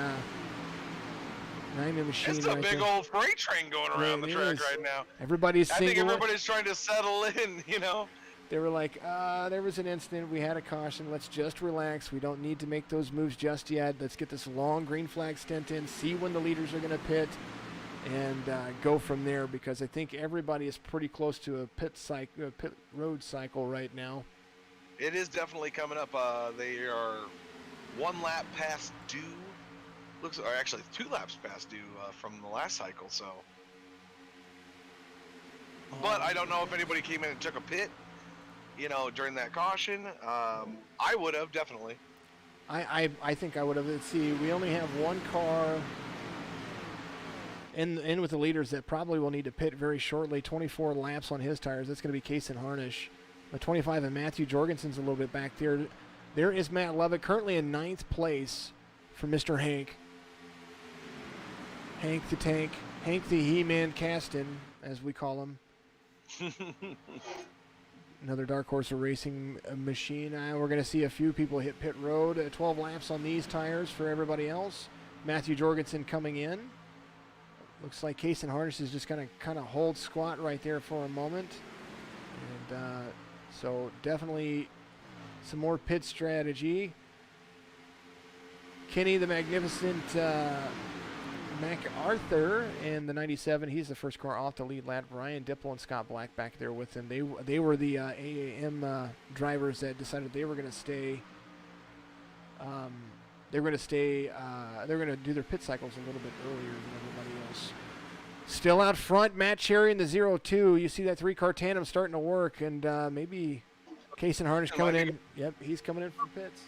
machine. It's a big old freight train going around the track right now. Everybody's I think everybody's trying to settle in, you know. They were like, there was an incident. We had a caution. Let's just relax. We don't need to make those moves just yet. Let's get this long green flag stint in, see when the leaders are going to pit, and go from there, because I think everybody is pretty close to a pit road cycle right now. It is definitely coming up. They are 1 lap past due. Or actually 2 laps past due from the last cycle. So, but I don't know if anybody came in and took a pit, you know, during that caution. I would have definitely. I think I would have. Let's see. We only have 1 car in with the leaders that probably will need to pit very shortly. 24 laps on his tires. That's going to be Kason Harnish. The 25 and Matthew Jorgensen's a little bit back there. There is Matt Lovett, currently in 9th place for Mr. Hank. Hank the Tank. Hank the He-Man Caston, as we call him. Another Dark Horse Racing machine. We're going to see a few people hit pit road. 12 laps on these tires for everybody else. Matthew Jorgensen coming in. Looks like Kason Harness is just going to kind of hold squat right there for a moment. And so definitely some more pit strategy. Kenny the Magnificent MacArthur in the 97. He's the first car off the lead lap. Ryan Dipple and Scott Black back there with him. They were the AAM drivers that decided they were going to stay. They were going to stay. They're going to do their pit cycles a little bit earlier than everybody else. Still out front, Matt Cherry in the 02. You see that 3-car tandem starting to work, and maybe Kason Harnish coming in. Yep, he's coming in for pits.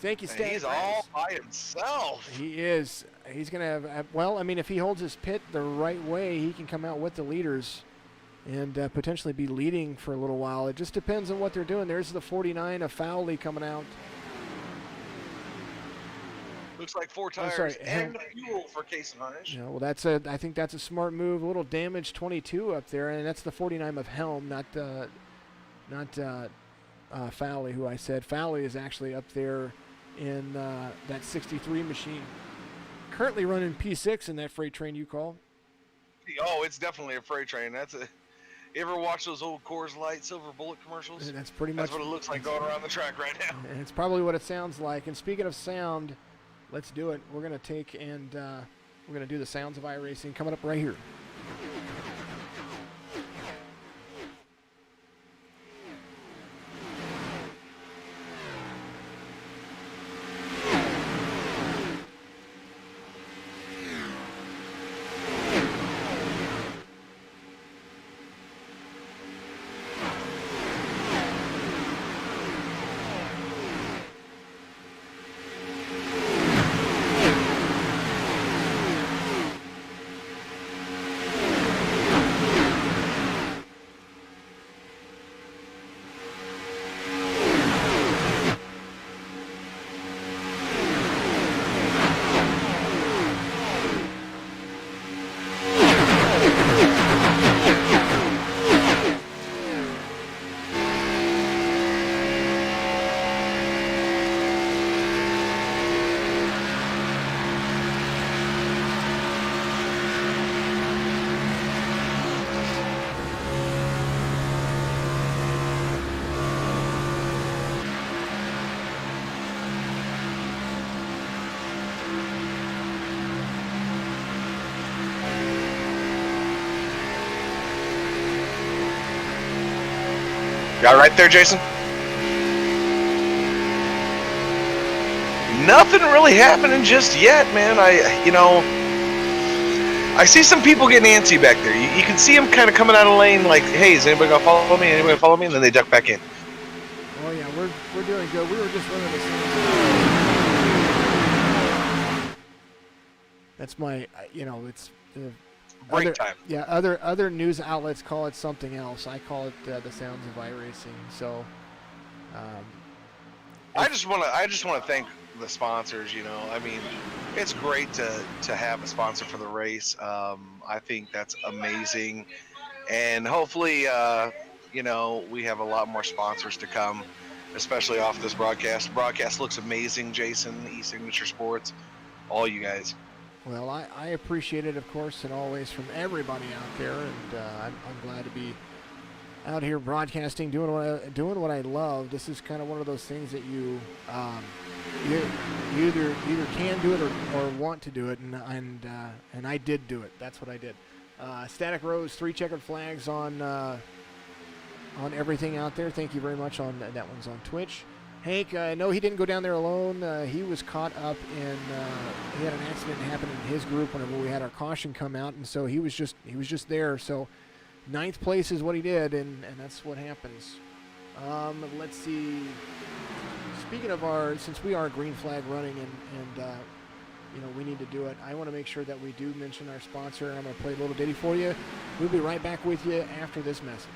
Thank you, And Static he's Rose. all by himself. He is. He's going to have, well, I mean, if he holds his pit the right way, he can come out with the leaders and potentially be leading for a little while. It just depends on what they're doing. There's the 49 of Fowley coming out. Looks like 4 tires sorry, and fuel for Case and Harnish. Yeah, well, I think that's a smart move. A little damage 22 up there, and that's the 49 of Helm, not Fowley, who I said. Fowley is actually up there in that 63 machine. Currently running P6 in that freight train you call. Oh, it's definitely a freight train. You ever watch those old Coors Light Silver Bullet commercials? That's pretty much what it looks like going around the track right now. And it's probably what it sounds like. And speaking of sound, let's do it. We're going to take and we're going to do the sounds of iRacing coming up right here. Got it right there, Jason? Nothing really happening just yet, man. I see some people getting antsy back there. You can see them kind of coming out of lane like, hey, is anybody going to follow me? Anybody gonna follow me? And then they duck back in. Oh, yeah, we're doing good. We were just running the sounds. That's my, it's... Break time. Yeah, other news outlets call it something else. I call it the sounds of iRacing. So, I just want to thank the sponsors. I mean, it's great to have a sponsor for the race. I think that's amazing, and hopefully, we have a lot more sponsors to come, especially off this broadcast. The broadcast looks amazing, Jason, E-Signature Sports, all you guys. Well, I appreciate it, of course, and always from everybody out there, and I'm glad to be out here broadcasting, doing what I love. This is kind of one of those things that you either can do it or want to do it, and I did do it. That's what I did. Static Rose, 3 checkered flags on everything out there. Thank you very much. On that one's on Twitch. Hank, no, he didn't go down there alone. He was caught up in. He had an accident happen in his group whenever we had our caution come out, and so he was just there. So, 9th place is what he did, and that's what happens. Let's see. Speaking of since we are green flag running, and we need to do it. I want to make sure that we do mention our sponsor. I'm going to play a little ditty for you. We'll be right back with you after this message.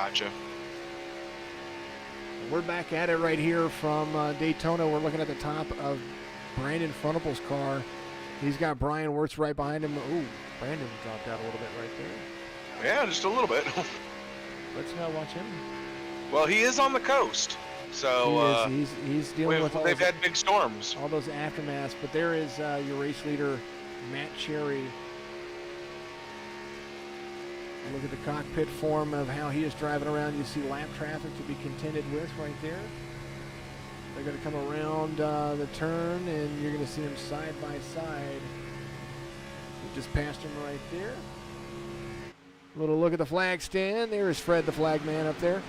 Gotcha. We're back at it right here from Daytona. We're looking at the top of Brandon Frontiple's car. He's got Brian Wirtz right behind him. Ooh, Brandon dropped out a little bit right there. Yeah, just a little bit. Let's now watch him. Well, he is on the coast, so he's dealing with all they've those, had big storms. all those aftermaths. But there is your race leader, Matt Cherry. Look at the cockpit form of how he is driving around. You see lap traffic to be contended with right there. They're going to come around the turn, and you're going to see them side by side. We just passed him right there. A little look at the flag stand. There's Fred, the flag man, up there.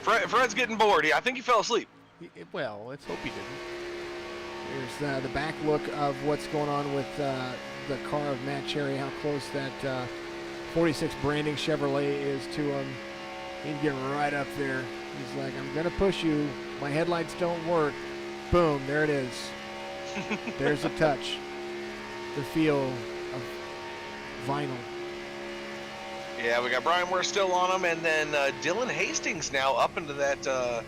Fred's getting bored. I think he fell asleep. Well, let's hope he didn't. There's the back look of what's going on with the car of Matt Cherry, how close that 46 Branding Chevrolet is to him. He's getting right up there. He's like, I'm going to push you. My headlights don't work. Boom, there it is. There's the touch. The feel of vinyl. Yeah, we got Brian Wirtz still on him, and then Dylan Hastings now up into that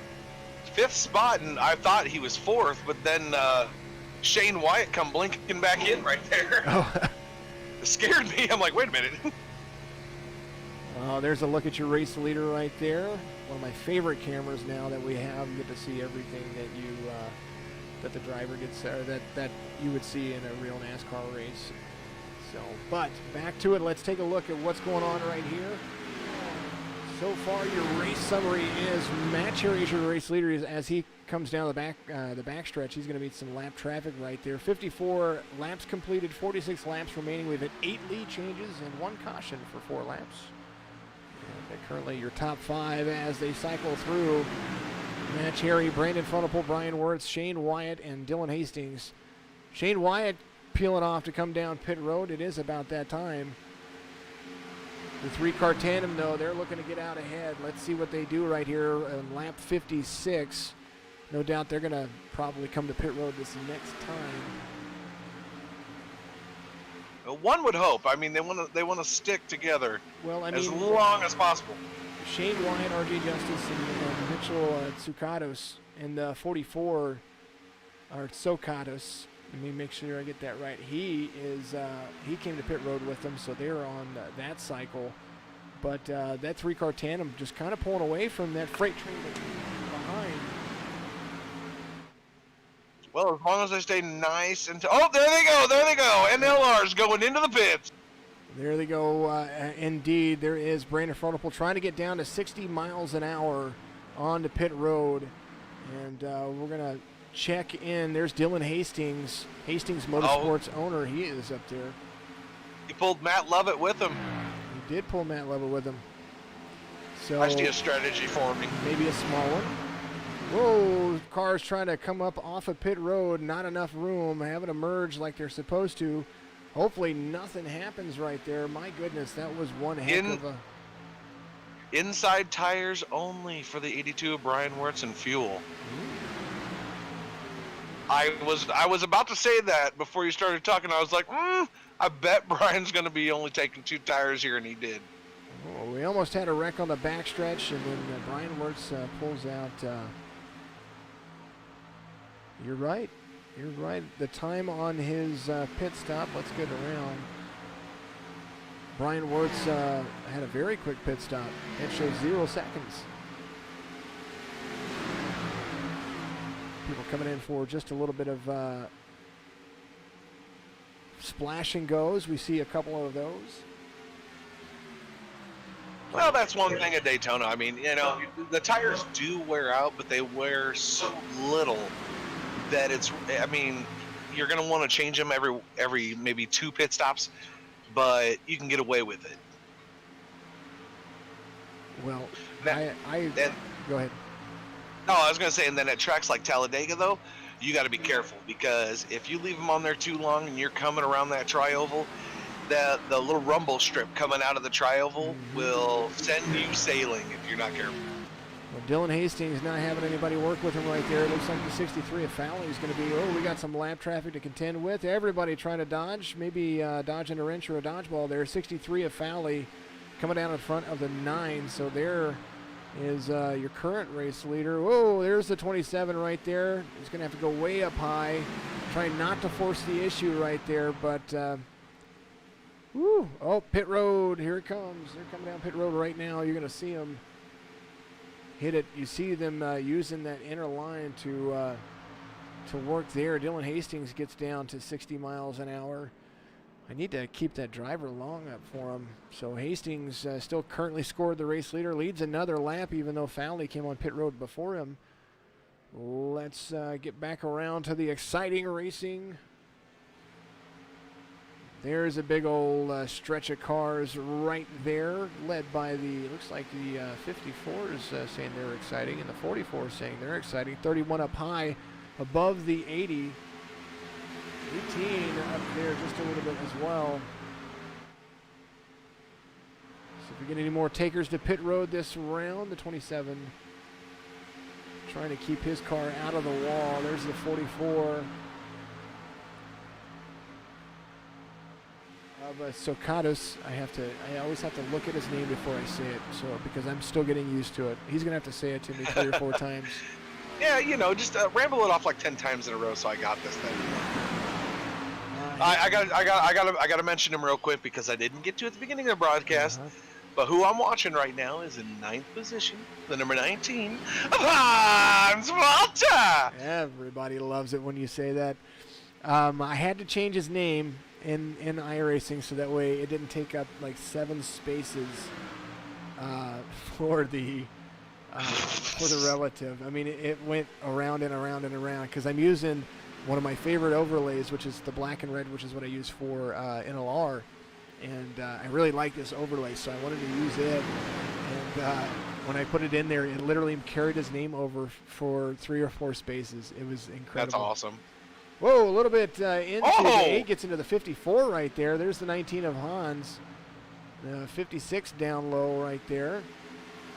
fifth spot, and I thought he was fourth, but then Shane Wyatt come blinking back in right there. Oh. It scared me. I'm like, wait a minute. There's a look at your race leader right there. One of my favorite cameras now that we have. You get to see everything that you that the driver gets, or that you would see in a real NASCAR race. So, but back to it. Let's take a look at what's going on right here. So far, your race summary is Matt Cherry is your race leader. As he comes down the backstretch, he's going to meet some lap traffic right there. 54 laps completed, 46 laps remaining. We've had 8 lead changes and 1 caution for 4 laps. And currently, your top 5 as they cycle through: Matt Cherry, Brandon Frontipole, Brian Wirtz, Shane Wyatt, and Dylan Hastings. Shane Wyatt peeling off to come down pit road. It is about that time. The 3-car tandem, though, they're looking to get out ahead. Let's see what they do right here on lap 56. No doubt they're going to probably come to pit road this next time. One would hope. I mean, they want to stick together as long as possible. Shane Wyatt, R.J. Justice, and Mitchell Tsukatos, and the 44 are Tsokatos. Let me make sure I get that right. He came to pit road with them, so they're on that cycle. But that 3-car tandem just kind of pulling away from that freight train behind. Well, as long as they stay nice and oh, there they go. NLR's going into the pits. There they go. Indeed, there is Brandon Frontipole trying to get down to 60 miles an hour on the pit road, and we're gonna check in. There's Dylan Hastings, Motorsports owner. He is up there. He pulled Matt Lovett with him. He did pull Matt Lovett with him. So I see a strategy for me. Maybe a small one. Whoa, cars trying to come up off of pit road. Not enough room. Having to merge like they're supposed to. Hopefully nothing happens right there. My goodness, that was one heck of a... Inside tires only for the 82 of Brian Wirtz and fuel. I was about to say that before you started talking. I was like, I bet Brian's going to be only taking 2 tires here, and he did. Oh, we almost had a wreck on the backstretch, and then Brian Wirtz pulls out. You're right. The time on his pit stop, let's get around. Brian Wirtz had a very quick pit stop. It shows 0 seconds. People coming in for just a little bit of splash and goes. We see a couple of those. Well, that's one thing at Daytona. I mean, the tires do wear out, but they wear so little that it's, I mean, you're going to want to change them every maybe 2 pit stops, but you can get away with it. Well, go ahead. No, I was going to say, and then at tracks like Talladega, though, you got to be careful, because if you leave them on there too long and you're coming around that tri-oval, the little rumble strip coming out of the tri-oval will send you sailing if you're not careful. Well, Dylan Hastings not having anybody work with him right there. It looks like the 63 of Fowley is going to be, we got some lap traffic to contend with. Everybody trying to dodge, maybe dodging a wrench or a dodgeball there. 63 of Fowley coming down in front of the 9. So there is your current race leader. Whoa, there's the 27 right there. He's going to have to go way up high, trying not to force the issue right there. But, oh, pit road. Here it comes. They're coming down pit road right now. You're going to see them hit it. You see them using that inner line to work there. Dylan Hastings gets down to 60 miles an hour. I need to keep that driver long up for him. So Hastings still currently scored the race leader, leads another lap even though Fowley came on pit road before him. Let's get back around to the exciting racing. There's a big old stretch of cars right there, led by the, looks like the 54 is saying they're exciting, and the 44 is saying they're exciting. 31 up high, above the 80. 18 up there just a little bit as well. So if we get any more takers to pit road this round, the 27 trying to keep his car out of the wall. There's the 44 of Sokados. I always have to look at his name before I say it, so because I'm still getting used to it. He's gonna have to say it to me 3 or 4 times. Yeah, you know, just ramble it off like 10 times in a row, so I got this thing. I gotta mention him real quick because I didn't get to at the beginning of the broadcast. But who I'm watching right now is in 9th position, the number 19, Hans Walter. Everybody loves it when you say that. I had to change his name in iRacing so that way it didn't take up like 7 spaces for the relative. I mean, it went around and around and around because I'm using one of my favorite overlays, which is the black and red, which is what I use for NLR. And I really like this overlay, so I wanted to use it. And when I put it in there, it literally carried his name over for 3 or 4 spaces. It was incredible. That's awesome. Whoa, a little bit into the 8, gets into the 54 right there. There's the 19 of Hans. 56 down low right there.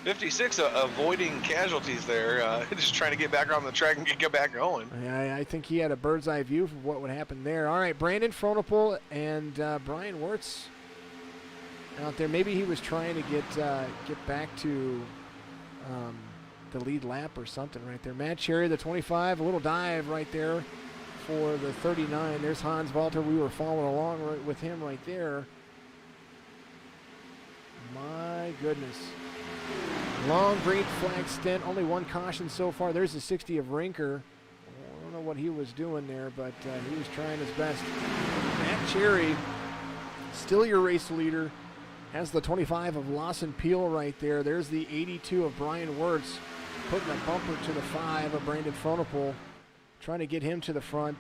56 avoiding casualties there, just trying to get back on the track and get back going. I think he had a bird's eye view of what would happen there. All right, Brandon Frohnapple and Brian Wirtz out there. Maybe he was trying to get back to the lead lap or something right there. Matt Cherry, the 25, a little dive right there for the 39. There's Hans Walter. We were following along with him right there. My goodness. Long green flag stint, only 1 caution so far. There's the 60 of Rinker. I don't know what he was doing there, but he was trying his best. Matt Cherry, still your race leader, has the 25 of Lawson Peel right there. There's the 82 of Brian Wirtz, putting a bumper to the 5 of Brandon Frohnapple, trying to get him to the front.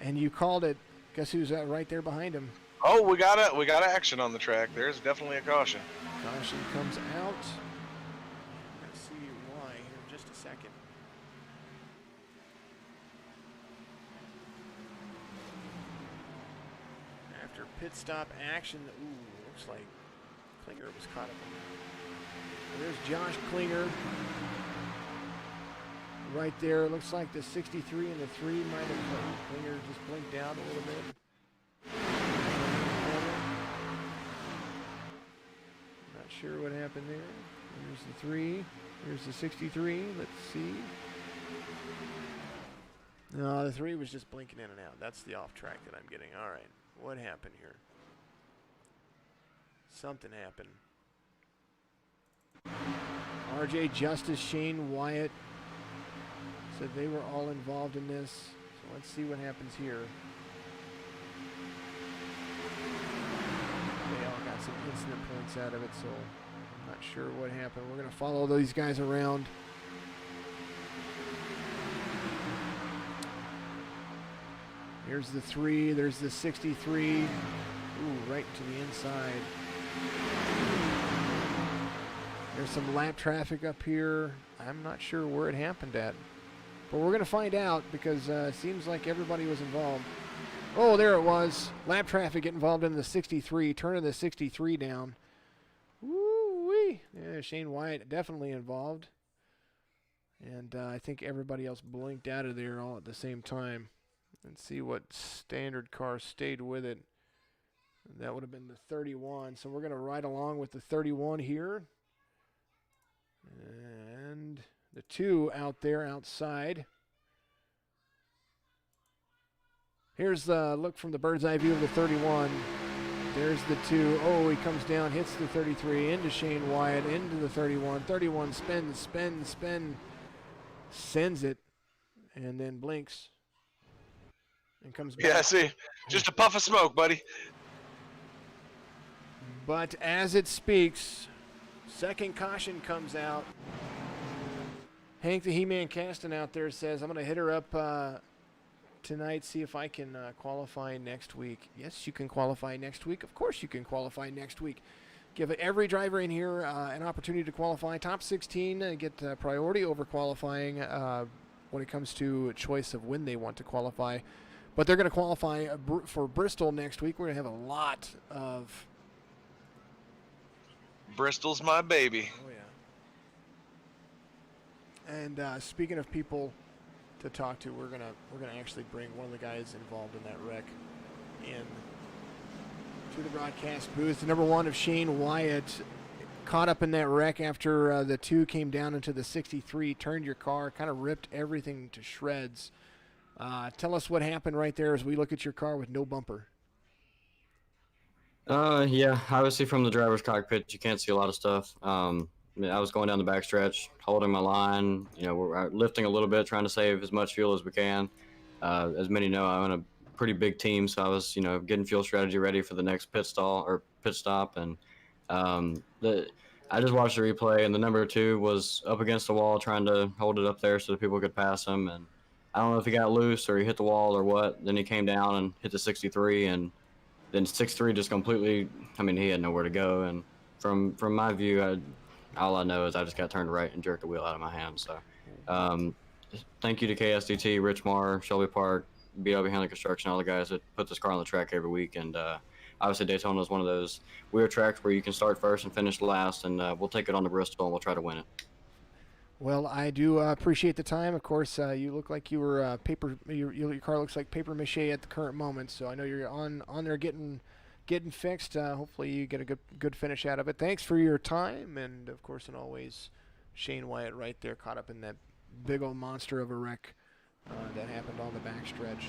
And you called it. Guess who's right there behind him? Oh, we got action on the track. There's definitely a caution. Caution comes out. Let's see why here in just a second. After pit stop action, looks like Klinger was caught up in there. There's Josh Klinger right there. Looks like the 63 and the 3 might have Klinger just blinked out a little bit. Not sure what happened there. There's the 3. Here's the 63. Let's see. No, the 3 was just blinking in and out. That's the off track that I'm getting. All right. What happened here? Something happened. RJ Justice, Shane Wyatt said they were all involved in this. So let's see what happens here. They all got some incident points out of it, so I'm not sure what happened. We're going to follow these guys around. Here's the 3. There's the 63. Ooh, right to the inside. There's some lap traffic up here. I'm not sure where it happened at. But we're going to find out because it seems like everybody was involved. Oh, there it was. Lap traffic get involved in the 63. Turning the 63 down. Woo-wee. Yeah, Shane Wyatt definitely involved. And I think everybody else blinked out of there all at the same time. And see what standard car stayed with it. That would have been the 31. So we're going to ride along with the 31 here. And the 2 out there outside. Here's the look from the bird's eye view of the 31. There's the 2. Oh, he comes down, hits the 33, into Shane Wyatt, into the 31. 31 spins, sends it, and then blinks. And comes back. Yeah, see, just a puff of smoke, buddy. But as it speaks, second caution comes out. Hank the He-Man Caston out there says, I'm going to hit her up tonight, see if I can qualify next week. Yes, you can qualify next week. Of course you can qualify next week. Give every driver in here an opportunity to qualify. Top 16 get priority over qualifying when it comes to choice of when they want to qualify. But they're going to qualify for Bristol next week. We're going to have a lot of... Bristol's my baby. Oh, yeah. And speaking of people to talk to, we're gonna actually bring one of the guys involved in that wreck in to the broadcast booth. The number 1 of Shane Wyatt caught up in that wreck after the 2 came down into the 63, turned your car, kind of ripped everything to shreds. Tell us what happened right there as we look at your car with no bumper. Yeah, obviously from the driver's cockpit, you can't see a lot of stuff. I was going down the backstretch, holding my line, we're lifting a little bit, trying to save as much fuel as we can. As many know, I'm in a pretty big team, so I was, getting fuel strategy ready for the next pit stop. And I just watched the replay, and the number 2 was up against the wall, trying to hold it up there so that people could pass him. And I don't know if he got loose or he hit the wall or what. Then he came down and hit the 63, and then 6-3 just completely, he had nowhere to go. And from my view, all I know is I just got turned right and jerked the wheel out of my hand. So thank you to KSDT, Rich Marr, Shelby Park, BW Handling Construction, all the guys that put this car on the track every week. And obviously Daytona is one of those weird tracks where you can start first and finish last, and we'll take it on to Bristol and we'll try to win it. Well, I do appreciate the time. Of course, you look like you were your car looks like paper mache at the current moment. So I know you're on there getting fixed. Hopefully you get a good finish out of it. Thanks for your time, and of course, and always, Shane Wyatt right there, caught up in that big old monster of a wreck that happened on the backstretch.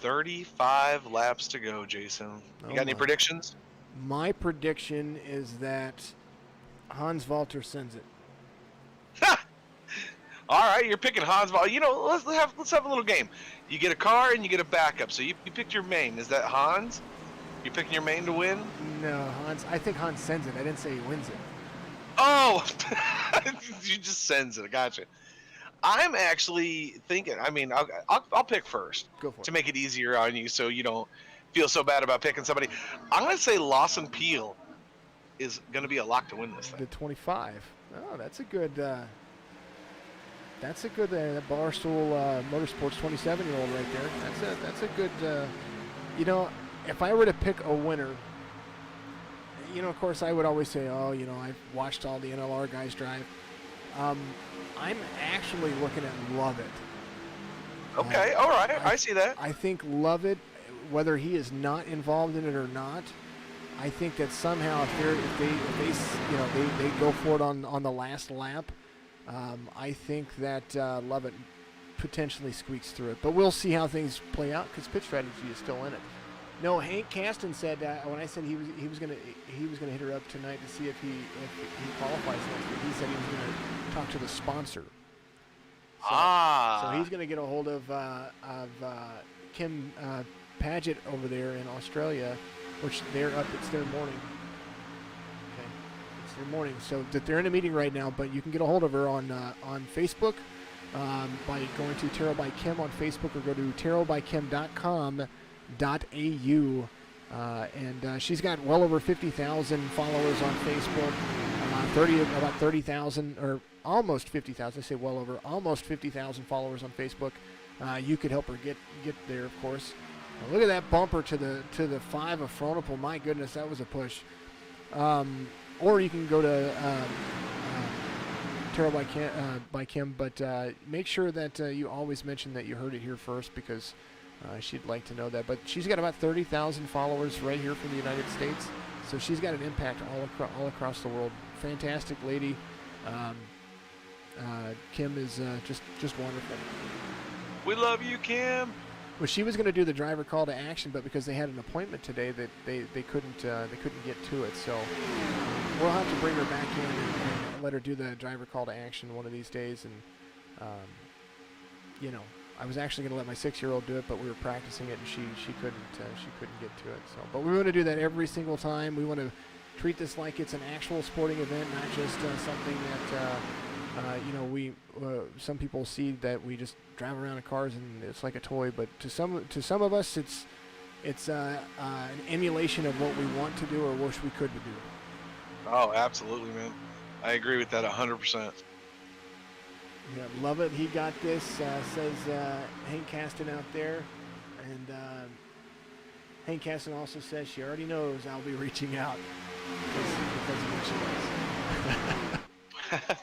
$35 laps to go, Jason. You got any predictions? My prediction is that Hans Walter sends it. All right, you're picking Hans. Let's have a little game. You get a car and you get a backup. So you picked your main. Is that Hans? You picking your main to win? No, Hans. I think Hans sends it. I didn't say he wins it. Oh, you just sends it. Gotcha. I'm actually thinking. I'll pick first. Go for it. To make it easier on you, so you don't feel so bad about picking somebody. I'm gonna say Lawson Peel is gonna be a lock to win this thing. The 25. Oh, that's a good. That's a good. That Barstool Motorsports 27-year-old right there. That's a good. If I were to pick a winner, of course I would always say, I've watched all the NLR guys drive. I'm actually looking at Lovett. Okay, all right, I see that. I think Lovett, whether he is not involved in it or not, I think that somehow if they go for it on the last lap, I think that Lovett potentially squeaks through it. But we'll see how things play out because pit strategy is still in it. No, Hank Caston said when I said he was gonna hit her up tonight to see if he qualifies next week. He said he was gonna talk to the sponsor. So he's gonna get a hold of Kim Paget over there in Australia, which they're up. It's their morning. Okay, it's their morning. So that they're in a meeting right now, but you can get a hold of her on Facebook by going to Tarot by Kim on Facebook or go to tarotbykim.com. .au and she's got well over 50,000 followers on Facebook, about 30,000 or almost 50,000. I say well over, almost 50,000 followers on Facebook. You could help her get there, of course. Look at that bumper to the 5 of Frontal. My goodness, that was a push. Or you can go to Tarot by Kim, but make sure that you always mention that you heard it here first, because she'd like to know that. But she's got about 30,000 followers right here from the United States, so she's got an impact all across the world. Fantastic lady. Kim is just wonderful. We love you, Kim. Well, she was going to do the driver call to action, but because they had an appointment today, that they couldn't get to it. So we'll have to bring her back in and let her do the driver call to action one of these days. And you know, I was actually going to let my 6-year-old do it, but we were practicing it, and she couldn't get to it. So, but we want to do that every single time. We want to treat this like it's an actual sporting event, not just something that you know, some people see that we just drive around in cars and it's like a toy. But to some of us, it's an emulation of what we want to do or wish we could do. Oh, absolutely, man. I agree with that 100%. Yeah, love it. He got this. Says Hank Caston out there, and Hank Caston also says she already knows I'll be reaching out because of what she does.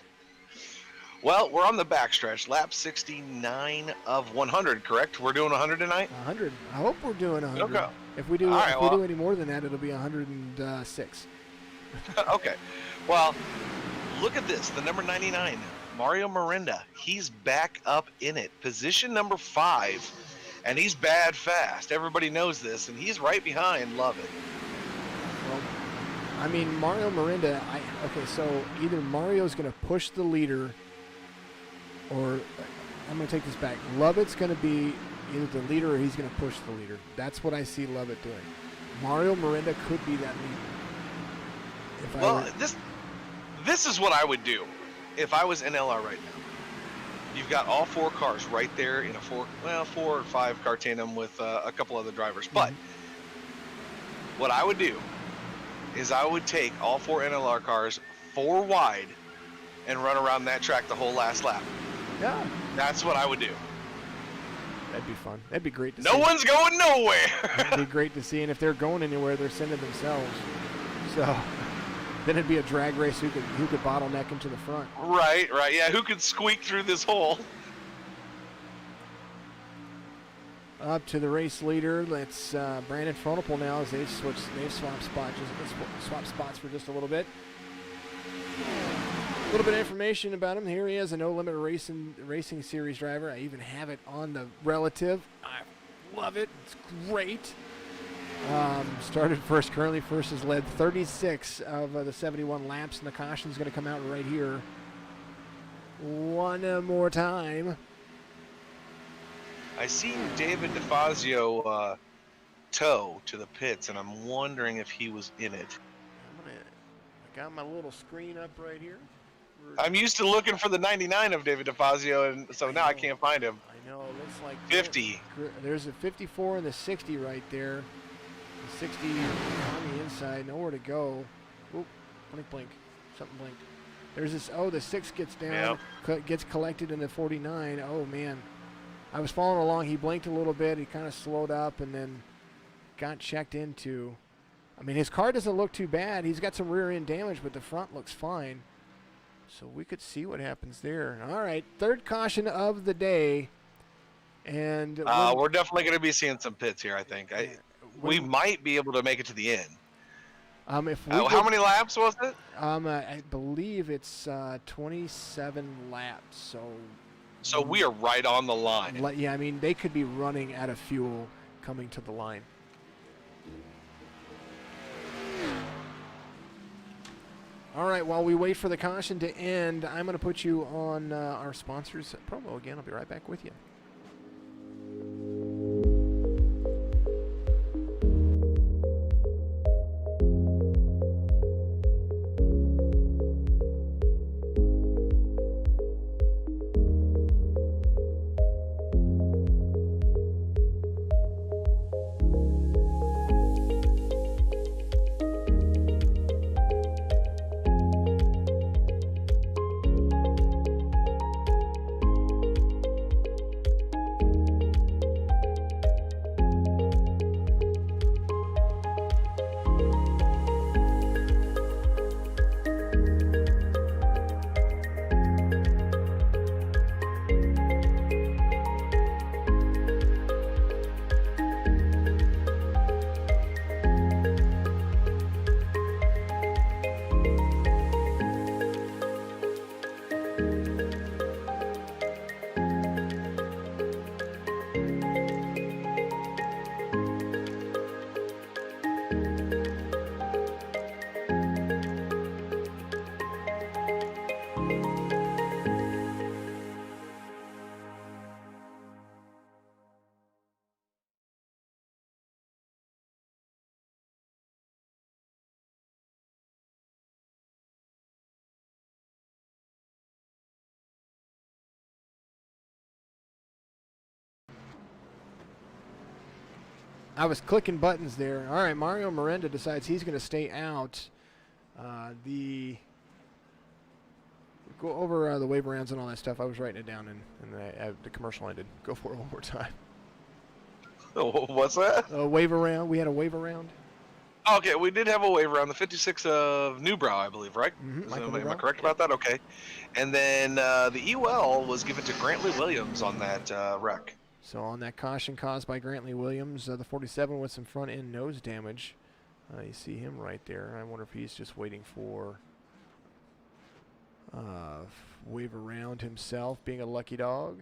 Well, we're on the backstretch, lap 69 of 100, correct? We're doing 100 tonight? 100. I hope we're doing 100. Okay. If we do, All right, if we do any more than that, it'll be 106. Okay. Well, look at this. The number 99, Mario Miranda. He's back up in it. Position number 5, and he's bad fast. Everybody knows this, and he's right behind Love It. Well, I mean, Mario Miranda, okay, so either Mario's going to push the leader, or I'm going to take this back. Lovett's going to be either the leader or he's going to push the leader. That's what I see Lovett doing. Mario Miranda could be that leader. Well, this is what I would do if I was NLR right now. You've got all 4 cars right there in a 4 or 5 car tandem with a couple other drivers. But what I would do is I would take all 4 NLR cars 4 wide and run around that track the whole last lap. Yeah. That's what I would do. That'd be fun. That'd be great to see. No one's going nowhere. That'd be great to see. And if they're going anywhere, they're sending themselves. So then it'd be a drag race who could bottleneck into the front. Right. Yeah, who could squeak through this hole? Up to the race leader. Let's Brandon Fronopol now as they've swapped spots for just a little bit. A little bit of information about him. Here he is, a No Limit Racing Series driver. I even have it on the relative. I love it. It's great. Started first, currently first, has led 36 of the 71 laps, and the caution's going to come out right here. One more time. I seen David DeFazio tow to the pits, and I'm wondering if he was in it. I got my little screen up right here. I'm used to looking for the 99 of David DeFazio, and so now I can't find him. I know, it looks like 50. There's a 54 and the 60 right there. The 60 on the inside, nowhere to go. Oop, blink. Something blinked. There's this, the 6 gets down, gets collected in the 49. Oh, man. I was following along. He blinked a little bit. He kind of slowed up and then got checked into. I mean, his car doesn't look too bad. He's got some rear end damage, but the front looks fine. So we could see what happens there. All right, third caution of the day. And we're definitely going to be seeing some pits here, I think. We might be able to make it to the end. How many laps was it? I believe it's 27 laps. So we are right on the line. Yeah, I mean, they could be running out of fuel coming to the line. All right, while we wait for the caution to end, I'm going to put you on our sponsors promo again. I'll be right back with you. I was clicking buttons there. All right, Mario Miranda decides he's going to stay out. Go over the wave rounds and all that stuff. I was writing it down, and the commercial ended. Go for it one more time. What's that? Wave around. We had a wave around. Okay, we did have a wave around the 56 of Newbrow, I believe, right? Mm-hmm. Am I correct about that? Okay. And then the EWL was given to Grantley Williams on that wreck. So on that caution caused by Grantley Williams, the 47 with some front end nose damage. You see him right there. I wonder if he's just waiting for wave around himself, being a lucky dog.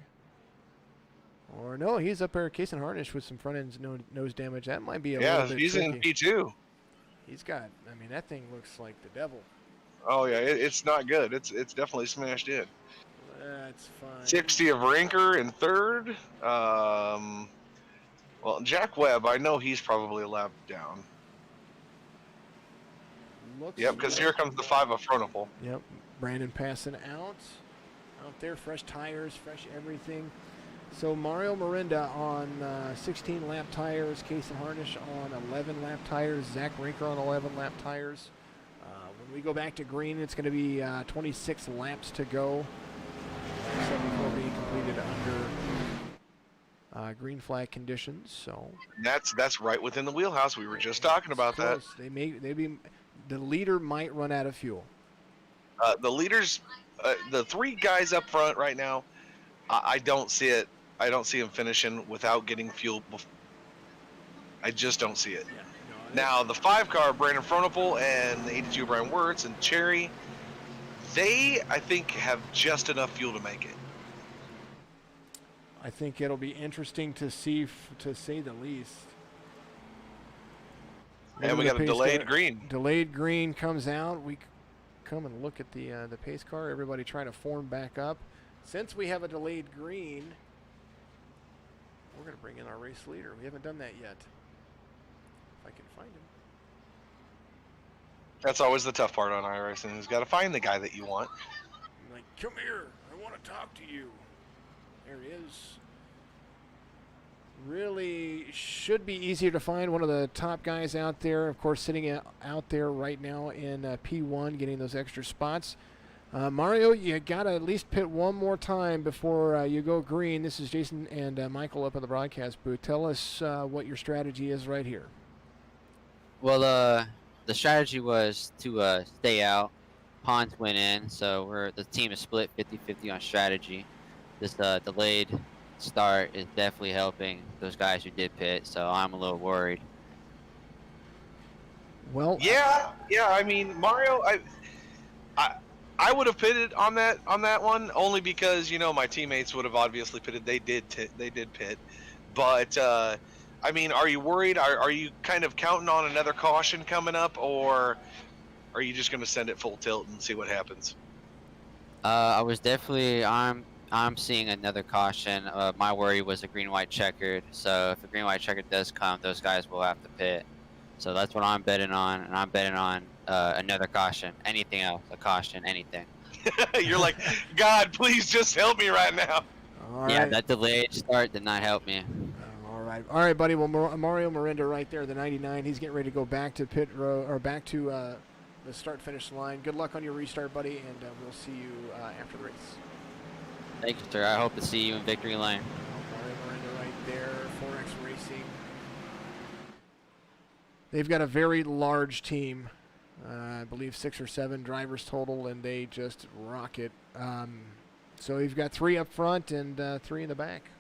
Or no, he's up there case and harness with some front end nose damage. That might be a little bit he's tricky. in P2. He's got, I mean, that thing looks like the devil. Oh yeah, it's not good. It's definitely smashed in. That's fine. 60 of Rinker in third. Well, Jack Webb, I know he's probably a lap down. Yep, because here comes the 5 of Frontal. Yep, Brandon passing out there, fresh tires, fresh everything. So Mario Miranda on 16 lap tires, Case and Harnish on 11 lap tires, Zach Rinker on 11 lap tires. When we go back to green, it's going to be 26 laps to go. 74 being completed under green flag conditions. So that's right within the wheelhouse. We were just talking about that. The leader might run out of fuel. The leaders, the 3 guys up front right now, I don't see it. I don't see him finishing without getting fuel. I just don't see it. Yeah, Now, the 5 car, Brandon Frontal and the 82 Brian Wirtz and Cherry, they, I think, have just enough fuel to make it. I think it'll be interesting to see, to say the least. And we got a delayed green. Delayed green comes out. We come and look at the pace car. Everybody trying to form back up. Since we have a delayed green, we're going to bring in our race leader. We haven't done that yet. If I can find him. That's always the tough part on iRacing. You've got to find the guy that you want. I'm like, come here. I want to talk to you. There he is. Really should be easier to find. One of the top guys out there, of course, sitting out there right now in P1, getting those extra spots. Mario, you got to at least pit one more time before you go green. This is Jason and Michael up in the broadcast booth. Tell us what your strategy is right here. Well, the strategy was to stay out. Pons went in, so the team is split 50-50 on strategy. This delayed start is definitely helping those guys who did pit, so I'm a little worried. Well, yeah. I mean, Mario, I would have pitted on that one only because my teammates would have obviously pitted. They did pit, but I mean, are you worried? Are you kind of counting on another caution coming up, or are you just going to send it full tilt and see what happens? I was definitely I'm seeing another caution. My worry was a green-white checkered. So if a green-white checkered does come, those guys will have to pit. So that's what I'm betting on, and I'm betting on another caution. Anything else, a caution, anything. You're like, God, please just help me right now. all Yeah, right. that delayed start did not help me. All right, buddy. Well, Mario Miranda right there, the 99. He's getting ready to go back to pit row or back to the start-finish line. Good luck on your restart, buddy, and we'll see you after the race. Thank you, sir. I hope to see you in victory lane. Mario Miranda right there, 4X Racing. They've got a very large team. I believe 6 or 7 drivers total, and they just rock it. So you've got 3 up front and 3 in the back.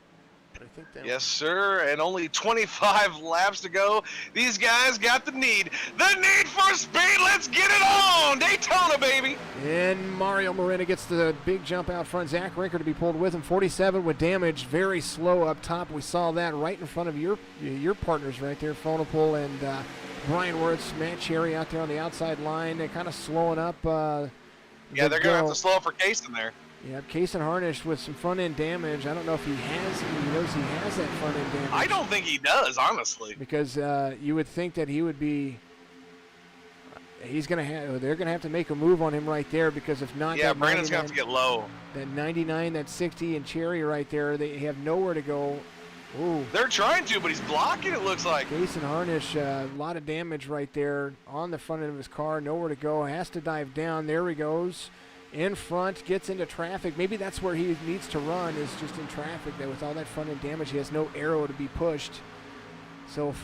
I think that Yes, sir. And only 25 laps to go. These guys got the need for speed. Let's get it on. Daytona, baby. And Mario Moreno gets the big jump out front. Zach Rinker to be pulled with him. 47 with damage. Very slow up top. We saw that right in front of your partners right there, Phonopol and Brian Wirtz, Matt Cherry out there on the outside line. They're kind of slowing up. Yeah, they're going to have to slow up for Case in there. Yeah, Case and Harnish with some front end damage. I don't know if he knows he has that front end damage. I don't think he does, honestly. Because you would think that he would be. They're gonna have to make a move on him right there, because if not, yeah, Brandon's gonna have to get low. That 99, that 60, and Cherry right there, they have nowhere to go. Ooh. They're trying to, but he's blocking. It looks like. Case and Harnish, a lot of damage right there on the front end of his car. Nowhere to go. Has to dive down. There he goes. In front, gets into traffic. Maybe that's where he needs to run, is just in traffic. That with all that front end damage, he has no arrow to be pushed. So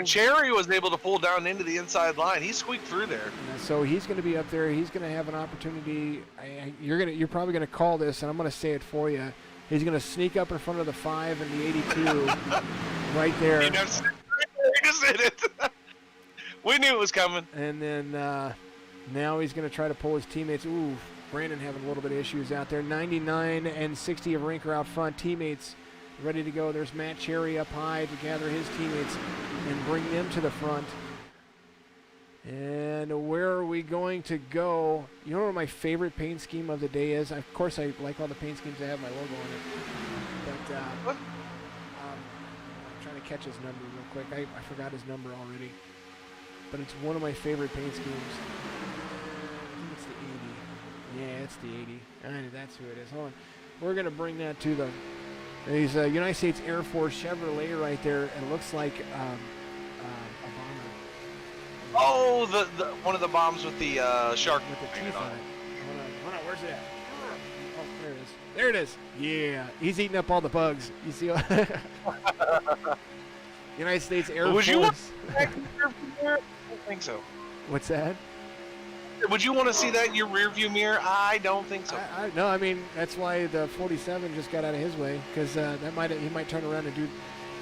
Cherry was able to pull down into the inside line. He squeaked through there. So he's going to be up there. He's going to have an opportunity. You're probably going to call this, and I'm going to say it for you. He's going to sneak up in front of the 5 and the 82, right there. You just hit it. We knew it was coming. And then now he's going to try to pull his teammates. Ooh. Brandon having a little bit of issues out there. 99 and 60 of Rinker out front. Teammates ready to go. There's Matt Cherry up high to gather his teammates and bring them to the front. And where are we going to go? You know what my favorite paint scheme of the day is? Of course, I like all the paint schemes that have my logo on it. But I'm trying to catch his number real quick. I forgot his number already. But it's one of my favorite paint schemes. I think it's the 80. Yeah, it's the 80. That's who it is. Hold on. We're going to bring that to them. He's a United States Air Force Chevrolet right there. It looks like a bomber. Oh, the one of the bombs with the shark with the painted teeth on on it. it. Hold on. Where's it at? Oh, there it is. There it is. Yeah. He's eating up all the bugs. You see? United States Air Force. I don't think so. What's that? Would you want to see that in your rearview mirror? I don't think so. No, I mean, that's why the 47 just got out of his way, because he might turn around and do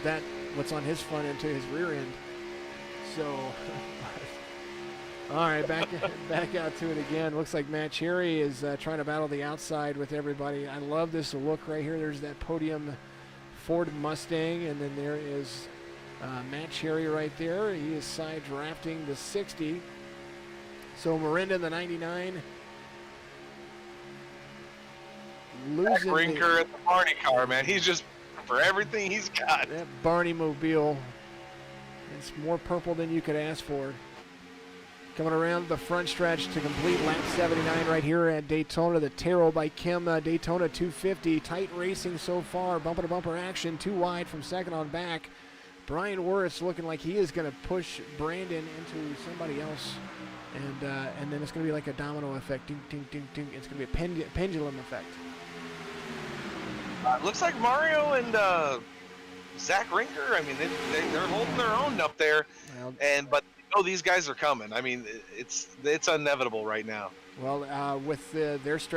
that, what's on his front end to his rear end. So, all right, back out to it again. Looks like Matt Cherry is trying to battle the outside with everybody. I love this look right here. There's that podium Ford Mustang, and then there is Matt Cherry right there. He is side drafting the 60. So Miranda, the 99, losing Rinker at the party car, man. He's just for everything he's got. That Barney Mobile. It's more purple than you could ask for. Coming around the front stretch to complete lap 79 right here at Daytona. The Tarot by Kim Daytona 250. Tight racing so far. Bumper-to-bumper action. Too wide from second on back. Brian Wirtz looking like he is going to push Brandon into somebody else. And then it's going to be like a domino effect. Ding, ding, ding, ding. It's going to be a pendulum effect. Looks like Mario and Zach Rinker. I mean, they're holding their own up there. Well, But these guys are coming. I mean, it's inevitable right now. Well, with their strategy.